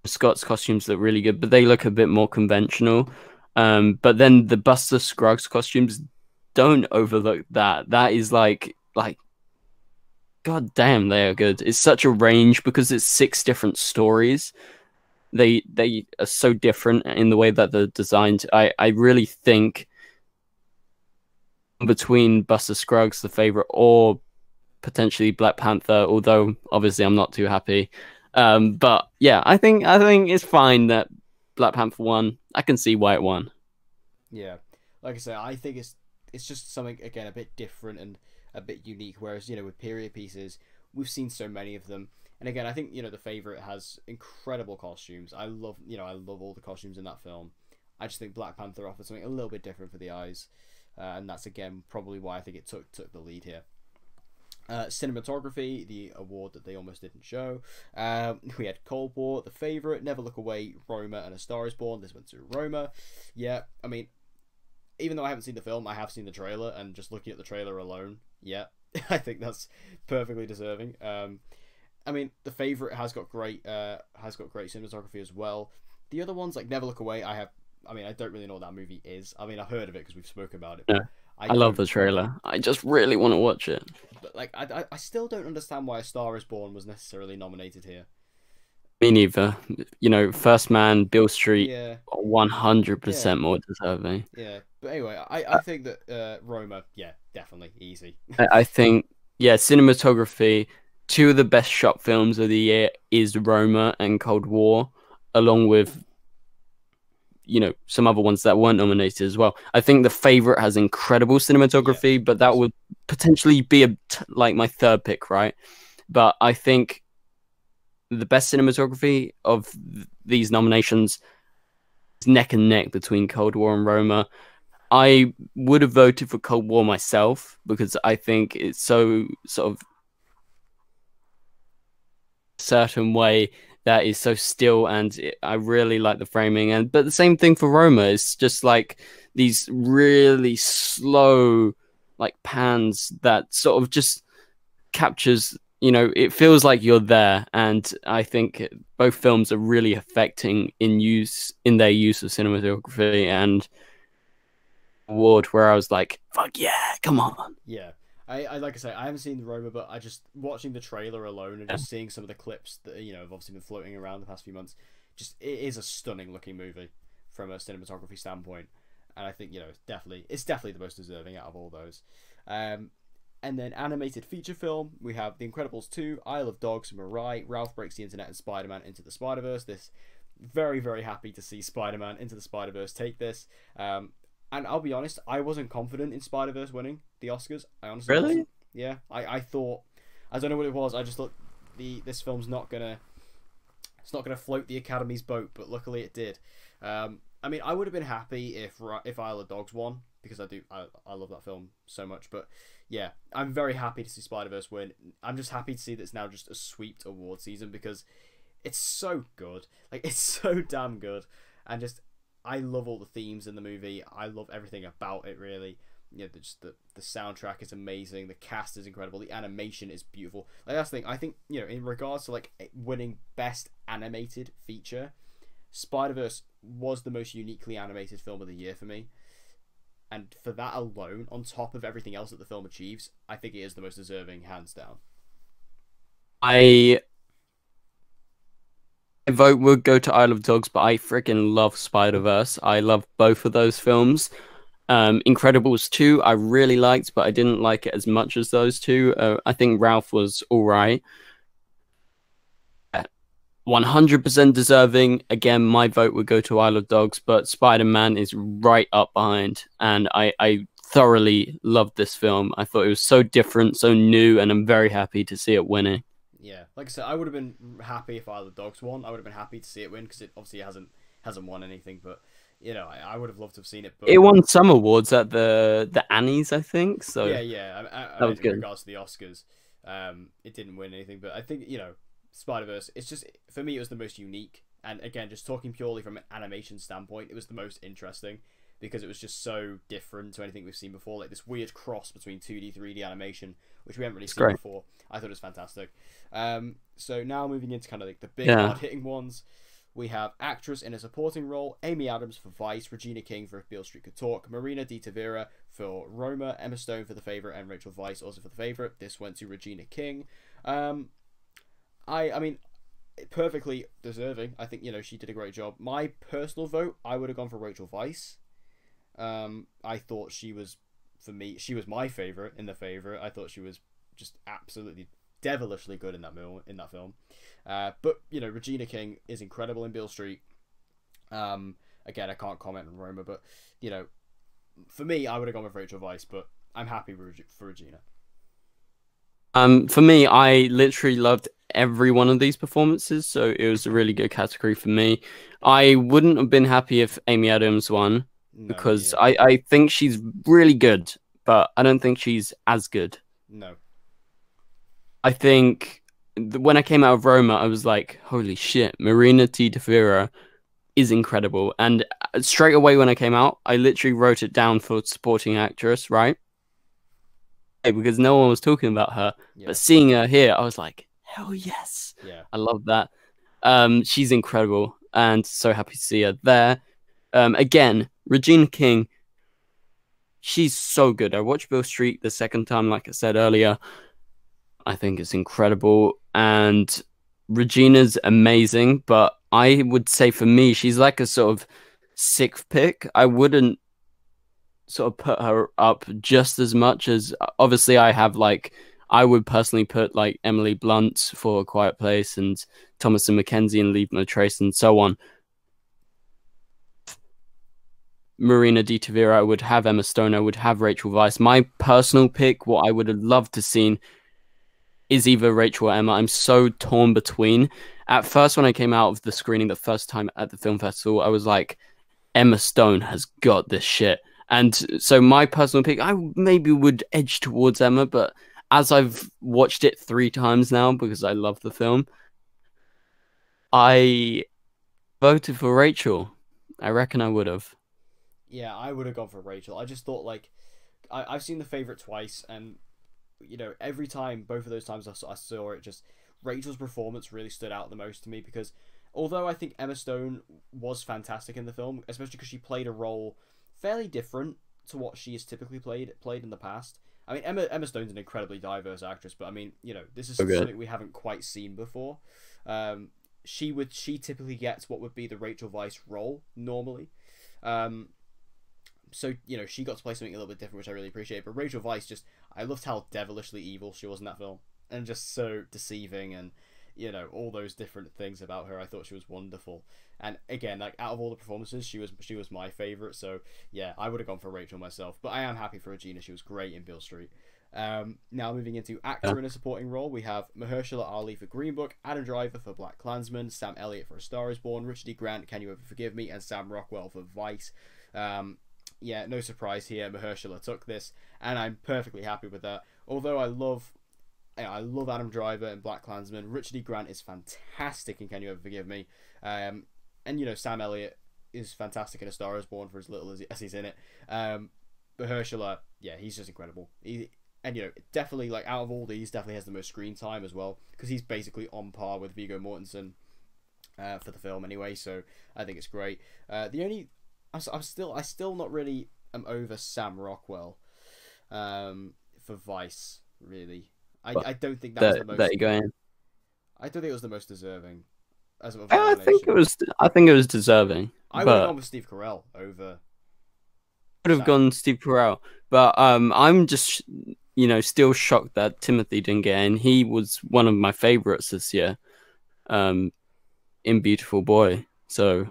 Scott's costumes look really good, but they look a bit more conventional. But then the Buster Scruggs costumes, don't overlook that. That is like god damn, they are good. It's such a range because it's 6 different stories. They are so different in the way that they're designed. I really think between Buster Scruggs, The Favourite, or potentially Black Panther, although obviously I'm not too happy. But yeah, I think it's fine that Black Panther won. I can see why it won. Yeah, like I say, I think it's just something again a bit different and a bit unique. Whereas with period pieces, we've seen so many of them, and again, I think The Favourite has incredible costumes. I love all the costumes in that film. I just think Black Panther offers something a little bit different for the eyes, and that's again probably why I think it took the lead here. Cinematography, the award that they almost didn't show. We had Cold War, The Favourite, Never Look Away, Roma, and A Star Is Born. This went to Roma. Yeah, I mean, even though I haven't seen the film, I have seen the trailer, and just looking at the trailer alone, yeah, I think that's perfectly deserving. I mean, The Favourite has got great cinematography as well. The other ones, like Never Look Away, I don't really know what that movie is. I mean, I've heard of it because we've spoken about it. Yeah. I love the trailer. I just really want to watch it. But like, I still don't understand why A Star Is Born was necessarily nominated here. Me neither. You know, First Man, Bill Street, Yeah, 100% more deserving. yeah. But anyway, I think that Roma, yeah, definitely easy. I think, yeah, cinematography. Two of the best shot films of the year is Roma and Cold War, along with, you know, some other ones that weren't nominated as well. I think The Favourite has incredible cinematography, Yeah, but that would potentially be like my third pick, right? But I think the best cinematography of these nominations is neck and neck between Cold War and Roma. I would have voted for Cold War myself because I think it's so sort of certain way that is so still, and I really like the framing. But the same thing for Roma. It's just like these really slow like pans that sort of just captures, you know, it feels like you're there. And I think both films are really affecting in their use of cinematography. And award where I was like, fuck yeah, come on. Yeah. I like I say, I haven't seen the Roma, but I just watching the trailer alone and just seeing some of the clips that have obviously been floating around the past few months. Just it is a stunning looking movie from a cinematography standpoint, and I think it's definitely the most deserving out of all those. And then animated feature film, we have The Incredibles 2, Isle of Dogs, Mirai, Ralph Breaks the Internet, and Spider-Man Into the Spider-Verse. This very, very happy to see Spider-Man Into the Spider-Verse take this. And I'll be honest, I wasn't confident in Spider-Verse winning the Oscars. I honestly wasn't. Yeah, I thought, I don't know what it was. I just thought this film's not gonna float the Academy's boat, but luckily it did. I mean, I would have been happy if Isle of Dogs won because I love that film so much. But yeah, I'm very happy to see Spider-Verse win. I'm just happy to see that it's now just a sweeped award season because it's so good. Like it's so damn good, and just. I love all the themes in the movie. I love everything about it, really. The soundtrack is amazing. The cast is incredible. The animation is beautiful. Like that's the thing. I think in regards to like winning best animated feature, Spider-Verse was the most uniquely animated film of the year for me. And for that alone, on top of everything else that the film achieves, I think it is the most deserving, hands down. My vote would go to Isle of Dogs, but I freaking love Spider-Verse. I love both of those films. Incredibles 2, I really liked, but I didn't like it as much as those two. I think Ralph was all right. 100% deserving. Again, my vote would go to Isle of Dogs, but Spider-Man is right up behind. And I thoroughly loved this film. I thought it was so different, so new, and I'm very happy to see it winning. Yeah, like I said, I would have been happy if Isle of Dogs won. I would have been happy to see it win because it obviously hasn't won anything. But I would have loved to have seen it. But it won some awards at the Annies, I think. So yeah. That was in good. regards to the Oscars, it didn't win anything. But I think Spider-Verse. It's just for me, it was the most unique. And again, just talking purely from an animation standpoint, it was the most interesting because it was just so different to anything we've seen before. Like this weird cross between 2D, 3D animation, which we haven't really seen before. I thought it was fantastic. So now moving into kind of like the big hard-hitting ones, we have actress in a supporting role: Amy Adams for Vice, Regina King for If Beale Street Could Talk, Marina Di Tavira for Roma, Emma Stone for The Favourite, and Rachel Weisz also for The Favourite. This went to Regina King. I mean, perfectly deserving. I think she did a great job. My personal vote, I would have gone for Rachel Weisz. I thought she was my favourite in The Favourite. I thought she was just absolutely devilishly good in that film. But Regina King is incredible in Beale Street. Again, I can't comment on Roma, but for me, I would have gone with Rachel Weisz, but I'm happy for Regina. For me, I literally loved every one of these performances, so it was a really good category for me. I wouldn't have been happy if Amy Adams won because I think she's really good, but I don't think she's as good. No. I think when I came out of Roma, I was like, holy shit, Marina T. Tafira is incredible. And straight away when I came out, I literally wrote it down for supporting actress, right? Because no one was talking about her. Yeah, But seeing her here, I was like, hell yes. yeah, I love that. She's incredible and so happy to see her there. Again, Regina King, she's so good. I watched Bill Street the second time, like I said earlier. I think it's incredible. And Regina's amazing, but I would say for me, she's like a sort of sixth pick. I wouldn't sort of put her up just as much as obviously I have like I would personally put like Emily Blunt for A Quiet Place and Thomasin McKenzie and Leave No Trace and so on. Marina Di Tavira, I would have Emma Stone, I would have Rachel Weisz. My personal pick, what I would have loved to seen is either Rachel or Emma. I'm so torn between. At first, when I came out of the screening the first time at the film festival, I was like, Emma Stone has got this shit. And so my personal pick, I maybe would edge towards Emma, but as I've watched it 3 times now because I love the film, I voted for Rachel. I reckon I would have. yeah. I would have gone for Rachel. I just thought like I've seen The Favorite twice, and every time, both of those times I saw it, just Rachel's performance really stood out the most to me because although I think Emma Stone was fantastic in the film, especially because she played a role fairly different to what she has typically played in the past. I mean, Emma Stone's an incredibly diverse actress, but I mean, this is Okay. something we haven't quite seen before. She typically gets what would be the Rachel Weisz role normally. Um, so she got to play something a little bit different, which I really appreciate. But Rachel Weisz, just I loved how devilishly evil she was in that film, and just so deceiving, and all those different things about her. I thought she was wonderful. And again, like out of all the performances, she was my favorite. So yeah, I would have gone for Rachel myself. But I am happy for Regina. She was great in Beale Street. Now moving into Yeah. actor in a supporting role, we have Mahershala Ali for Green Book, Adam Driver for Black Klansman, Sam Elliott for A Star Is Born, Richard E. Grant, Can You Ever Forgive Me, and Sam Rockwell for Vice. Yeah, no surprise here. Mahershala took this, and I'm perfectly happy with that. Although I love Adam Driver and Black Klansman. Richard E. Grant is fantastic in Can You Ever Forgive Me? And Sam Elliott is fantastic in A Star Is Born for as little as he's in it. Mahershala, yeah, he's just incredible. And definitely like out of all these, definitely has the most screen time as well because he's basically on par with Viggo Mortensen for the film anyway. So I think it's great. The only I still not really am over Sam Rockwell for Vice really. But I don't think that was the most. there you go. I don't think it was the most deserving as of a I think it nomination. was. I think it was deserving, I would have but gone with Steve Carell over would have Sam. gone Steve Carell. But I'm just still shocked that Timothy didn't get in. He was one of my favorites this year. Um, in Beautiful Boy. So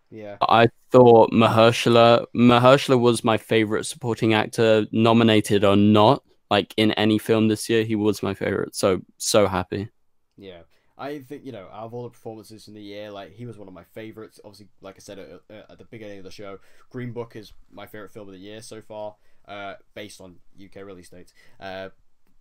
Yeah, I thought Mahershala was my favorite supporting actor, nominated or not. Like in any film this year, he was my favorite. So happy. yeah. I think out of all the performances in the year, like he was one of my favorites. Obviously, like I said at the beginning of the show, Green Book is my favorite film of the year so far, based on UK release dates.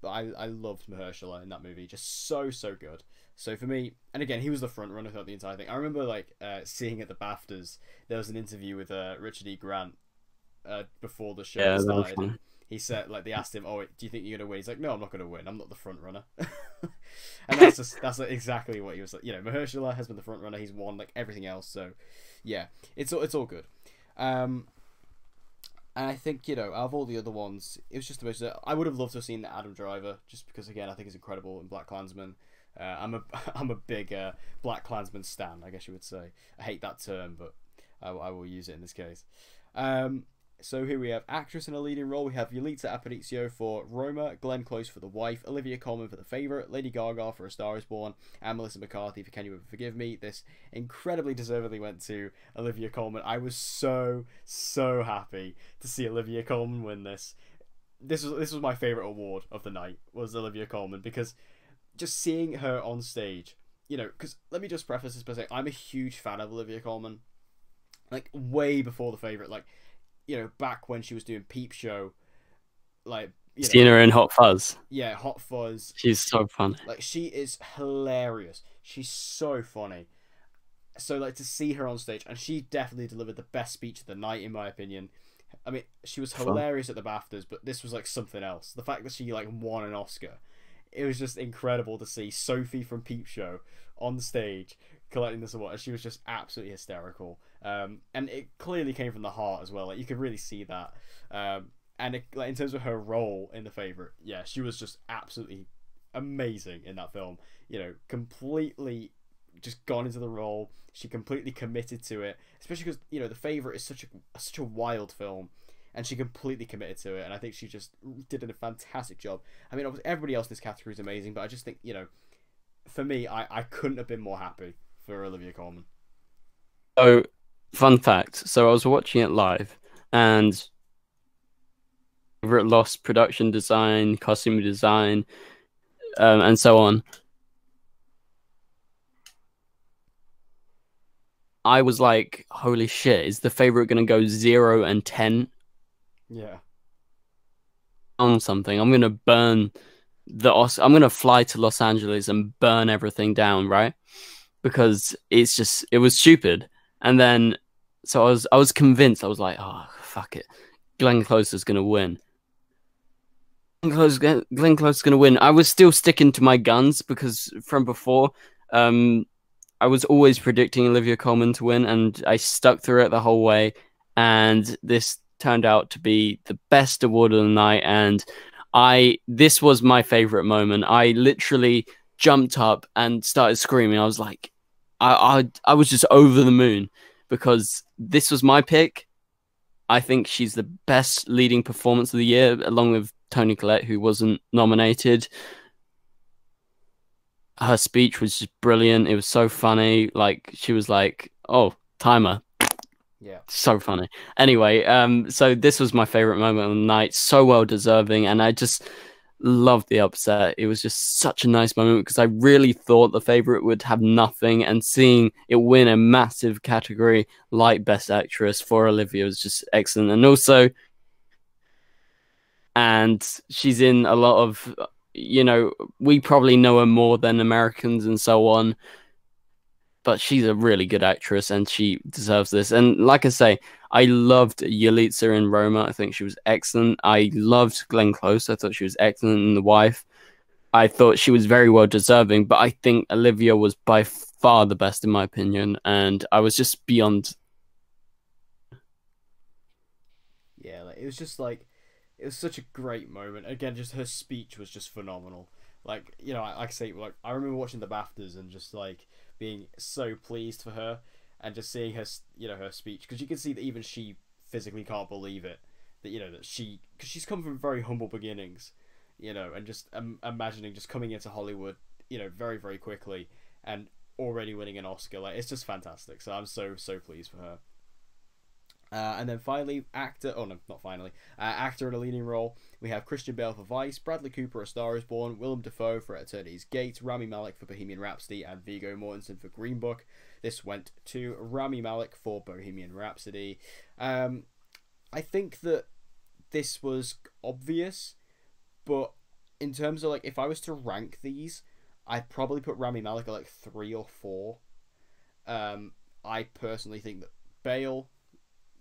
But I loved Mahershala in that movie, just so good. So for me, and again, he was the front runner throughout the entire thing. I remember like seeing at the BAFTAs, there was an interview with Richard E. Grant before the show Yeah, that was started, and fun. he said like they asked him, "Oh, do you think you're gonna win?" He's like, "No, I'm not gonna win. I'm not the front runner." And that's exactly what he was like. Mahershala has been the front runner. He's won like everything else. So yeah, it's all good. And I think out of all the other ones, it was just the most. I would have loved to have seen Adam Driver, just because again I think he's incredible in Black Klansman. I'm a big Black Klansman stan, I guess you would say. I hate that term, but I will use it in this case. So here we have actress in a leading role. We have Yalitza Aparicio for Roma, Glenn Close for The Wife, Olivia Colman for The Favourite, Lady Gaga for A Star Is Born, and Melissa McCarthy for Can You Ever Forgive Me. This incredibly deservedly went to Olivia Colman. I was so happy to see Olivia Colman win this. This was my favourite award of the night, was Olivia Colman, because just seeing her on stage, because let me just preface this by saying I'm a huge fan of Olivia Colman, like way before The Favourite, like back when she was doing Peep Show, like Seen her in Hot Fuzz. yeah, Hot Fuzz. She's so funny. Like she is hilarious. She's so funny. So like to see her on stage, and she definitely delivered the best speech of the night in my opinion. I mean, she was Fun. hilarious at the BAFTAs, but this was like something else. The fact that she like won an Oscar, it was just incredible to see Sophie from Peep Show on stage collecting this award. She was just absolutely hysterical, and it clearly came from the heart as well. Like you could really see that. And it, like in terms of her role in The Favorite, yeah, she was just absolutely amazing in that film. You know, completely just gone into the role. She completely committed to it, especially because you know The Favorite is such a wild film, and she completely committed to it. And I think she just did a fantastic job. I mean, obviously everybody else in this category is amazing, but I just think, you know, for me, I couldn't have been more happy for Olivia Colman. So, fun fact. So I was watching it live, and favorite lost production design, costume design, and so on. I was like, holy shit, is The Favorite going to go 0 and 10 Yeah, on something? I'm going to burn I'm going to fly to Los Angeles and burn everything down, right? Because it was stupid. And then, so I was convinced. I was like, oh, fuck it. Glenn Close is going to win. Glenn Close is going to win. I was still sticking to my guns because from before, I was always predicting Olivia Colman to win, and I stuck through it the whole way. And this turned out to be the best award of the night. And this was my favorite moment. I literally jumped up and started screaming. I was like, I was just over the moon because this was my pick. I think she's the best leading performance of the year, along with Toni Collette, who wasn't nominated. Her speech was just brilliant. It was so funny. Like she was like, "Oh, timer." yeah, So funny. Anyway, so this was my favorite moment of the night. So well deserving, and I just loved the upset. It was just such a nice moment because I really thought The Favorite would have nothing, and seeing it win a massive category like Best Actress for Olivia was just excellent. And also, and she's in a lot of, you know, we probably know her more than Americans and so on, but she's a really good actress and she deserves this. And like I say, I loved Yalitza in Roma. I think she was excellent. I loved Glenn Close. I thought she was excellent in The Wife. I thought she was very well deserving, but I think Olivia was by far the best in my opinion, and I was just beyond. yeah. Like, it was just like it was such a great moment. Again, just her speech was just phenomenal. Like you know, like I say, like I remember watching the BAFTAs and just like being so pleased for her, and just seeing her, you know, her speech, because you can see that even she physically can't believe it. That you know that because she's come from very humble beginnings, you know, and just imagining just coming into Hollywood, you know, very very quickly and already winning an Oscar. Like it's just fantastic. So I'm so pleased for her. And then finally, actor. Oh no, not finally. Actor in a leading role. We have Christian Bale for Vice, Bradley Cooper, A Star Is Born, Willem Dafoe for Eternity's Gate, Rami Malek for Bohemian Rhapsody, and Viggo Mortensen for Green Book. This went to Rami Malek for Bohemian Rhapsody. I think that this was obvious, but in terms of like, if I was to rank these, I'd probably put Rami Malek at like 3 or 4. I personally think that Bale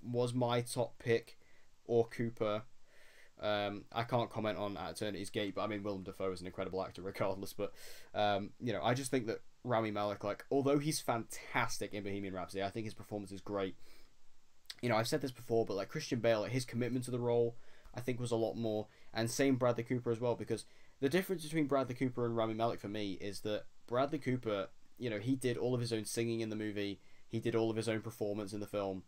was my top pick, or Cooper. I can't comment on At Eternity's Gate, but I mean Willem Dafoe is an incredible actor regardless. But you know, I just think that Rami Malek, like, although he's fantastic in Bohemian Rhapsody, I think his performance is great. You know, I've said this before, but like Christian Bale, like, his commitment to the role, I think was a lot more, and same Bradley Cooper as well. Because the difference between Bradley Cooper and Rami Malek for me is that Bradley Cooper, you know, he did all of his own singing in the movie, he did all of his own performance in the film,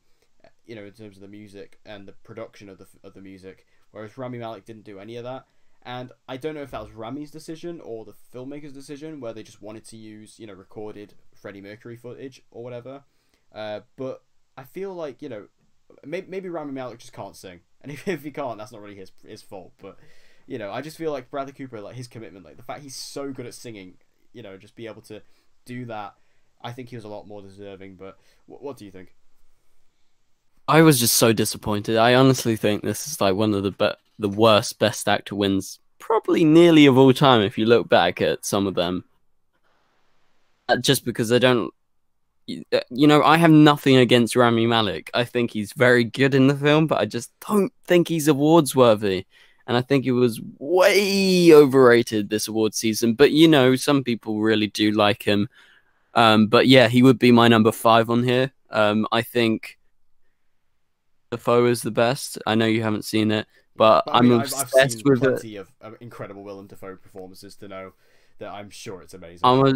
you know, in terms of the music and the production of the music, whereas Rami Malek didn't do any of that. And I don't know if that was Rami's decision or the filmmaker's decision, where they just wanted to use, you know, recorded Freddie Mercury footage or whatever. But I feel like, you know, maybe Rami Malek just can't sing, and if he can't, that's not really his fault. But you know, I just feel like Bradley Cooper, like his commitment, like the fact he's so good at singing, you know, just be able to do that, I think he was a lot more deserving. But what do you think? I was just so disappointed. I honestly think this is like one of the worst Best Actor wins, probably nearly of all time. If you look back at some of them, just because I don't, I have nothing against Rami Malek. I think he's very good in the film, but I just don't think he's awards worthy. And I think he was way overrated this award season. But some people really do like him. But yeah, he would be my number 5 on here. I think Dafoe is the best. I know you haven't seen it, but But I I'm mean, I've obsessed seen with it. plenty of incredible Willem Dafoe performances to know that I'm sure it's amazing. I'm a,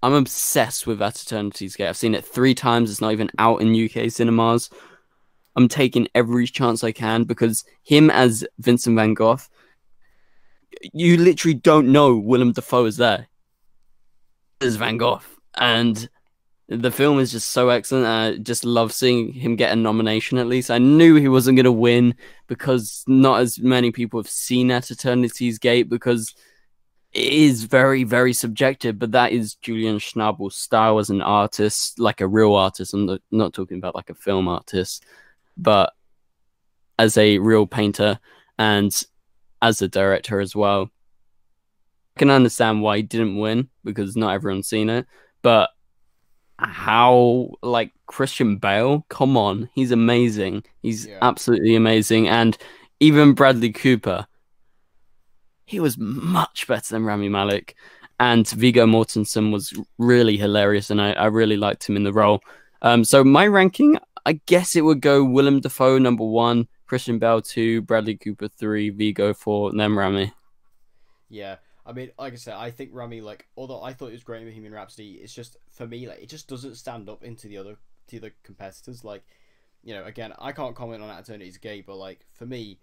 I'm obsessed with At Eternity's Gate. I've seen it 3 times. It's not even out in UK cinemas. I'm taking every chance I can because him as Vincent van Gogh, you literally don't know Willem Dafoe is there as Van Gogh. And the film is just so excellent. I just love seeing him get a nomination at least. I knew he wasn't going to win because not as many people have seen At Eternity's Gate because it is very, very subjective, but that is Julian Schnabel's style as an artist, like a real artist. I'm not talking about like a film artist, but as a real painter and as a director as well. I can understand why he didn't win because not everyone's seen it, but how, like, Christian Bale, come on, he's amazing. He's absolutely amazing. And even Bradley Cooper, he was much better than Rami Malek. And Viggo Mortensen was really hilarious, and I really liked him in the role. So my ranking, I guess it would go Willem Dafoe number 1, Christian Bale 2, Bradley Cooper 3, Viggo 4, and then Rami. Yeah, I mean, like I said, I think Rami, like, although I thought it was great in Bohemian Rhapsody, it's just, for me, like, it just doesn't stand up into the other competitors. Like, again, I can't comment on At Eternity's Gate, but, like, for me,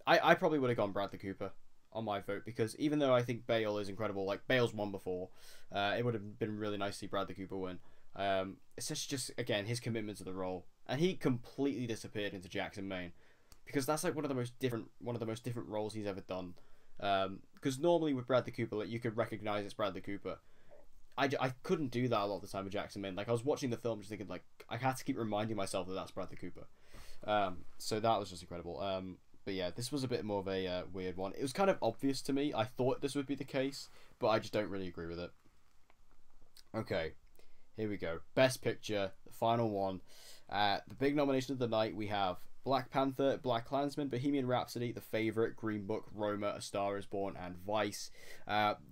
I probably would have gone Bradley Cooper on my vote, because even though I think Bale is incredible, like, Bale's won before, it would have been really nice to see Bradley Cooper win. It's just, again, his commitment to the role, and he completely disappeared into Jackson, Maine, because that's like one of the most different roles he's ever done. Because normally with Bradley Cooper, like, you could recognize it's Bradley Cooper. I couldn't do that a lot of the time with Jackson Maine. Like, I was watching the film just thinking, like, I had to keep reminding myself that that's Bradley Cooper. So that was just incredible. But yeah, this was a bit more of a weird one. It was kind of obvious to me. I thought this would be the case, but I just don't really agree with it. Okay, here we go. Best Picture, the final one. The big nomination of the night, we have Black Panther, BlacKkKlansman, Bohemian Rhapsody, The Favourite, Green Book, Roma, A Star Is Born, and Vice.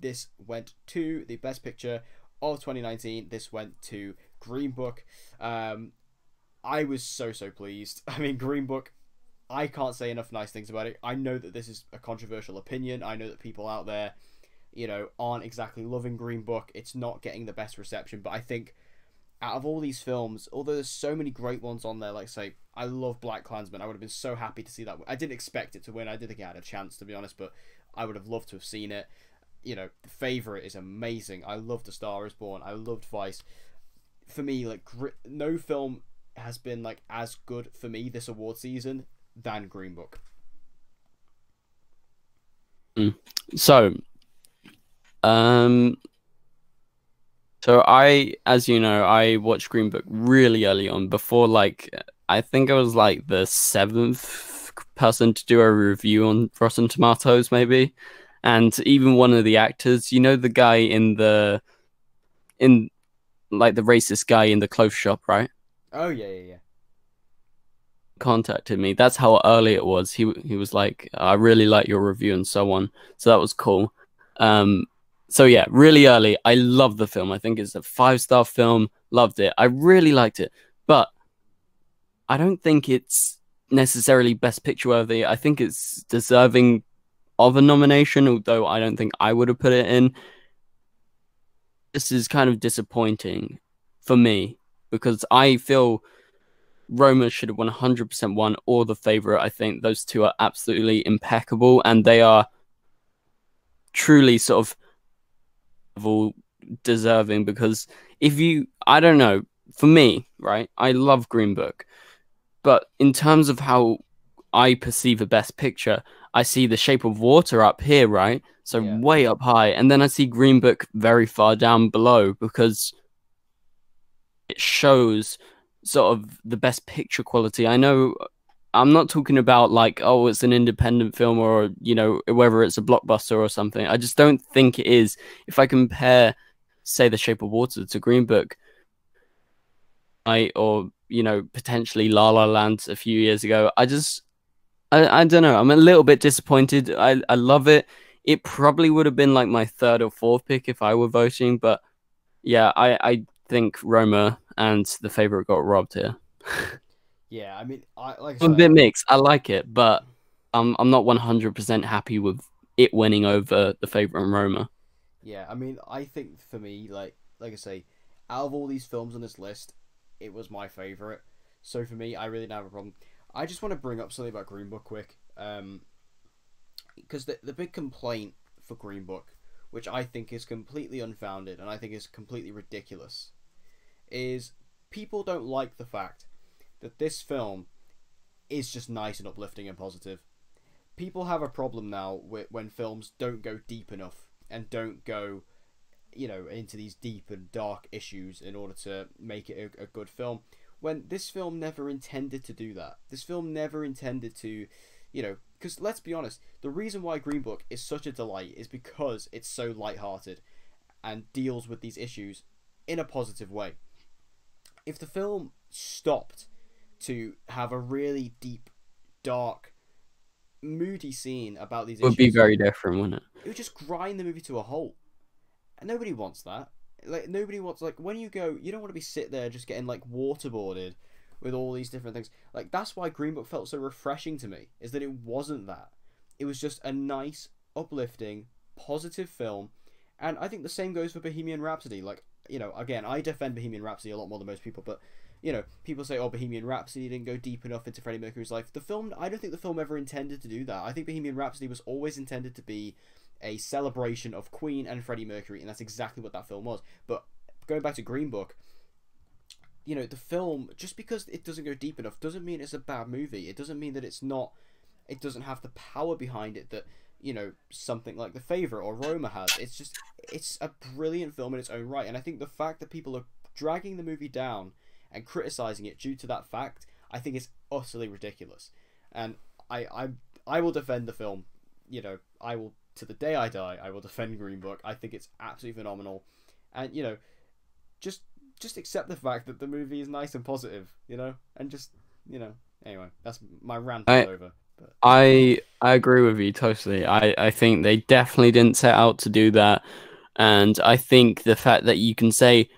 This went to the Best Picture of 2019. This went to Green Book. I was so pleased. I mean, Green Book, I can't say enough nice things about it. I know that this is a controversial opinion. I know that people out there, aren't exactly loving Green Book. It's not getting the best reception, but I think out of all these films, although there's so many great ones on there, like, say, I love BlacKkKlansman. I would have been so happy to see that. I didn't expect it to win. I didn't think it had a chance, to be honest, but I would have loved to have seen it. The Favourite is amazing. I loved A Star Is Born. I loved Vice. For me, like, no film has been, like, as good for me this award season than Green Book. So as you know, I watched Green Book really early on before, like, I think I was like the 7th person to do a review on Rotten Tomatoes, maybe. And even one of the actors, the guy like the racist guy in the clothes shop, right? Oh, yeah. Contacted me. That's how early it was. He was like, I really like your review and so on. So that was cool. So yeah, really early. I love the film. I think it's a 5-star film. Loved it. I really liked it. But I don't think it's necessarily Best Picture worthy. I think it's deserving of a nomination, although I don't think I would have put it in. This is kind of disappointing for me because I feel Roma should have 100% won, or The Favourite. I think those two are absolutely impeccable, and they are truly sort of deserving, because I don't know, for me, right, I love Green Book, but in terms of how I perceive a Best Picture, I see The Shape of Water up here, right? So way up high, and then I see Green Book very far down below because it shows sort of the best picture quality. I know I'm not talking about like, oh, it's an independent film or, whether it's a blockbuster or something. I just don't think it is. If I compare, say, The Shape of Water to Green Book, or, potentially La La Land a few years ago, I don't know. I'm a little bit disappointed. I love it. It probably would have been like my third or fourth pick if I were voting, but yeah, I think Roma and The Favorite got robbed here. Yeah, I mean, like I I'm a say, bit mixed. I like it, but I'm not 100% happy with it winning over The Favorite and Roma. yeah, I mean, I think for me, like I say, out of all these films on this list, it was my favorite. So for me, I really don't have a problem. I just want to bring up something about Green Book quick, because the big complaint for Green Book, which I think is completely unfounded and I think is completely ridiculous, is people don't like the fact that this film is just nice and uplifting and positive. People have a problem now with when films don't go deep enough and don't go, into these deep and dark issues in order to make it a good film. When this film never intended to do that. This film never intended to, because let's be honest, the reason why Green Book is such a delight is because it's so lighthearted and deals with these issues in a positive way. If the film stopped to have a really deep, dark, moody scene about these It would be issues, very different, wouldn't it? it would just grind the movie to a halt. And nobody wants that. Like, nobody wants, like, when you go, you don't want to be sit there just getting, like, waterboarded with all these different things. Like, that's why Green Book felt so refreshing to me, is that it wasn't that. It was just a nice, uplifting, positive film. And I think the same goes for Bohemian Rhapsody. Like, again, I defend Bohemian Rhapsody a lot more than most people, but, people say, oh, Bohemian Rhapsody didn't go deep enough into Freddie Mercury's life. I don't think the film ever intended to do that. I think Bohemian Rhapsody was always intended to be a celebration of Queen and Freddie Mercury, and that's exactly what that film was. But going back to Green Book, the film, just because it doesn't go deep enough doesn't mean it's a bad movie. It doesn't mean that it doesn't have the power behind it that, something like The Favourite or Roma has. It's a brilliant film in its own right, and I think the fact that people are dragging the movie down and criticizing it due to that fact, I think is utterly ridiculous. And I will defend the film. I will, to the day I die, I will defend Green Book. I think it's absolutely phenomenal, and just accept the fact that the movie is nice and positive, and just anyway, that's my rant is over. But I agree with you totally. I think they definitely didn't set out to do that, and I think the fact that you can say,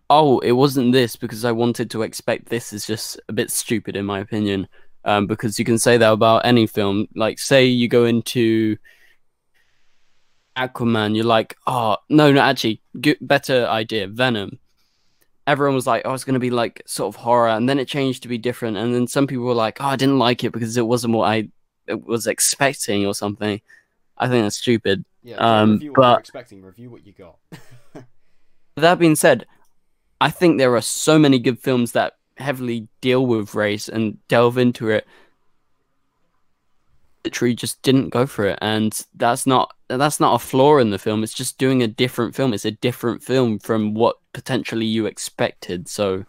oh, it wasn't this because I wanted to expect this is just a bit stupid in my opinion. Because you can say that about any film. Like, say you go into Aquaman, you're like, oh, no, actually, better idea, Venom. Everyone was like, oh, it's going to be like sort of horror, and then it changed to be different, and then some people were like, oh, I didn't like it because it wasn't what I was expecting or something. I think that's stupid. yeah, don't review what you're expecting, review what you got. That being said, I think there are so many good films that heavily deal with race and delve into it. Literally just didn't go for it, and that's not a flaw in the film. It's just doing a different film. It's a different film from what potentially you expected. So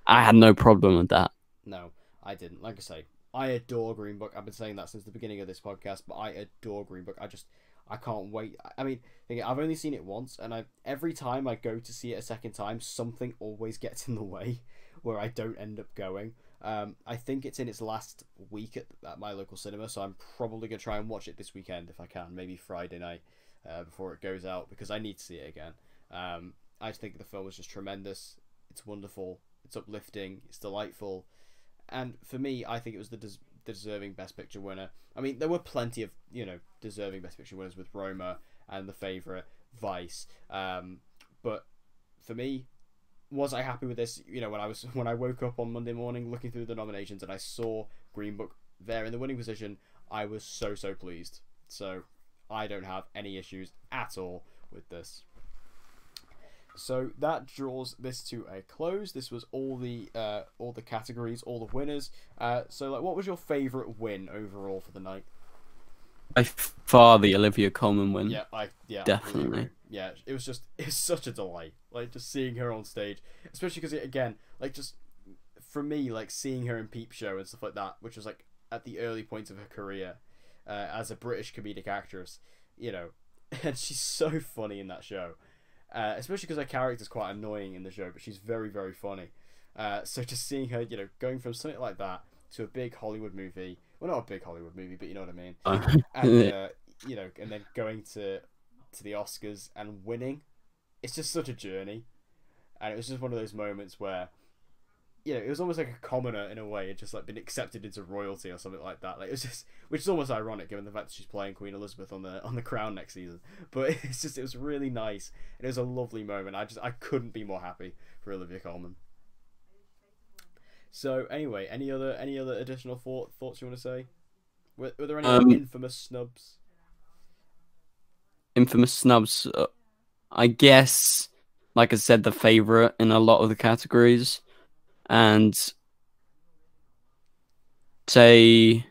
I had no problem with that. No, I didn't. Like I say, I adore Green Book. I've been saying that since the beginning of this podcast, but I adore Green Book. I can't wait. I mean, I've only seen it once, and every time I go to see it a second time, something always gets in the way where I don't end up going. I think it's in its last week at my local cinema, so I'm probably going to try and watch it this weekend if I can, maybe Friday night before it goes out, because I need to see it again. I just think the film is just tremendous. It's wonderful. It's uplifting. It's delightful. And for me, I think it was the deserving Best Picture winner. I mean, there were plenty of, deserving Best Picture winners with Roma and The Favourite, Vice. But for me, was I happy with this? When I woke up on Monday morning looking through the nominations and I saw Green Book there in the winning position, I was so pleased. So I don't have any issues at all with this. So that draws this to a close. This was all the categories, all the winners. So what was your favourite win overall for the night? By far the Olivia Colman win. Yeah, definitely. Yeah, it was such a delight, like just seeing her on stage, especially because again, like just for me, like seeing her in Peep Show and stuff like that, which was like at the early points of her career as a British comedic actress, you know, and she's so funny in that show, especially because her character's quite annoying in the show, but she's very, very funny. So just seeing her, you know, going from something like that to a big Hollywood movie, well, not a big Hollywood movie, but you know what I mean, and you know, and then going to the Oscars and winning, it's just such a journey, and it was just one of those moments where, you know, it was almost like a commoner in a way, had just like been accepted into royalty or something like that. Like it was just, which is almost ironic given the fact that she's playing Queen Elizabeth on the Crown next season. But it's just, it was really nice. It was a lovely moment. I couldn't be more happy for Olivia Colman. So anyway, any other additional thoughts you want to say? Were there any infamous snubs? Infamous snubs. I guess, like I said, the favorite in a lot of the categories. And say,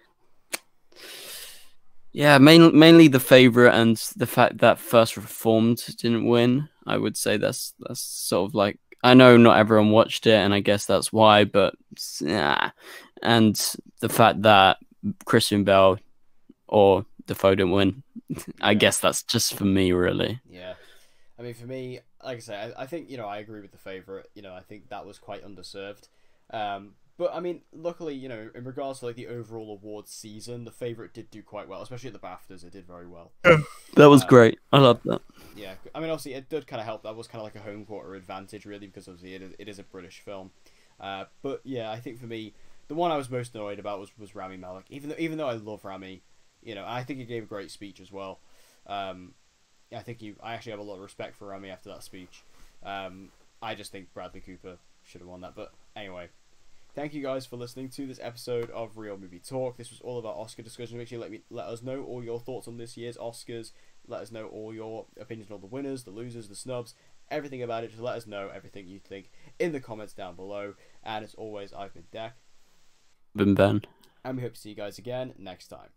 yeah, mainly the favorite and the fact that First Reformed didn't win. I would say that's sort of like, I know not everyone watched it, and I guess that's why. But yeah, and the fact that Christian Bale or Defoe didn't win, I guess that's just for me, really. Yeah. I mean, for me, like I say, I think, you know, I agree with the favourite. You know, I think that was quite underserved. But I mean, luckily, you know, in regards to like the overall awards season, the favourite did do quite well, especially at the BAFTAs. It did very well. That was great. I love that. Yeah, I mean, obviously, it did kind of help. That was kind of like a home quarter advantage, really, because obviously it is a British film. But yeah, I think for me, the one I was most annoyed about was Rami Malek. Even though I love Rami, you know, I think he gave a great speech as well. I actually have a lot of respect for Rami after that speech. I just think Bradley Cooper should have won that. But anyway, thank you guys for listening to this episode of Real Movie Talk. This was all about Oscar discussion. Make sure you let us know all your thoughts on this year's Oscars. Let us know all your opinions on all the winners, the losers, the snubs, everything about it. Just let us know everything you think in the comments down below. And as always, I've been Dec Ben. and we hope to see you guys again next time.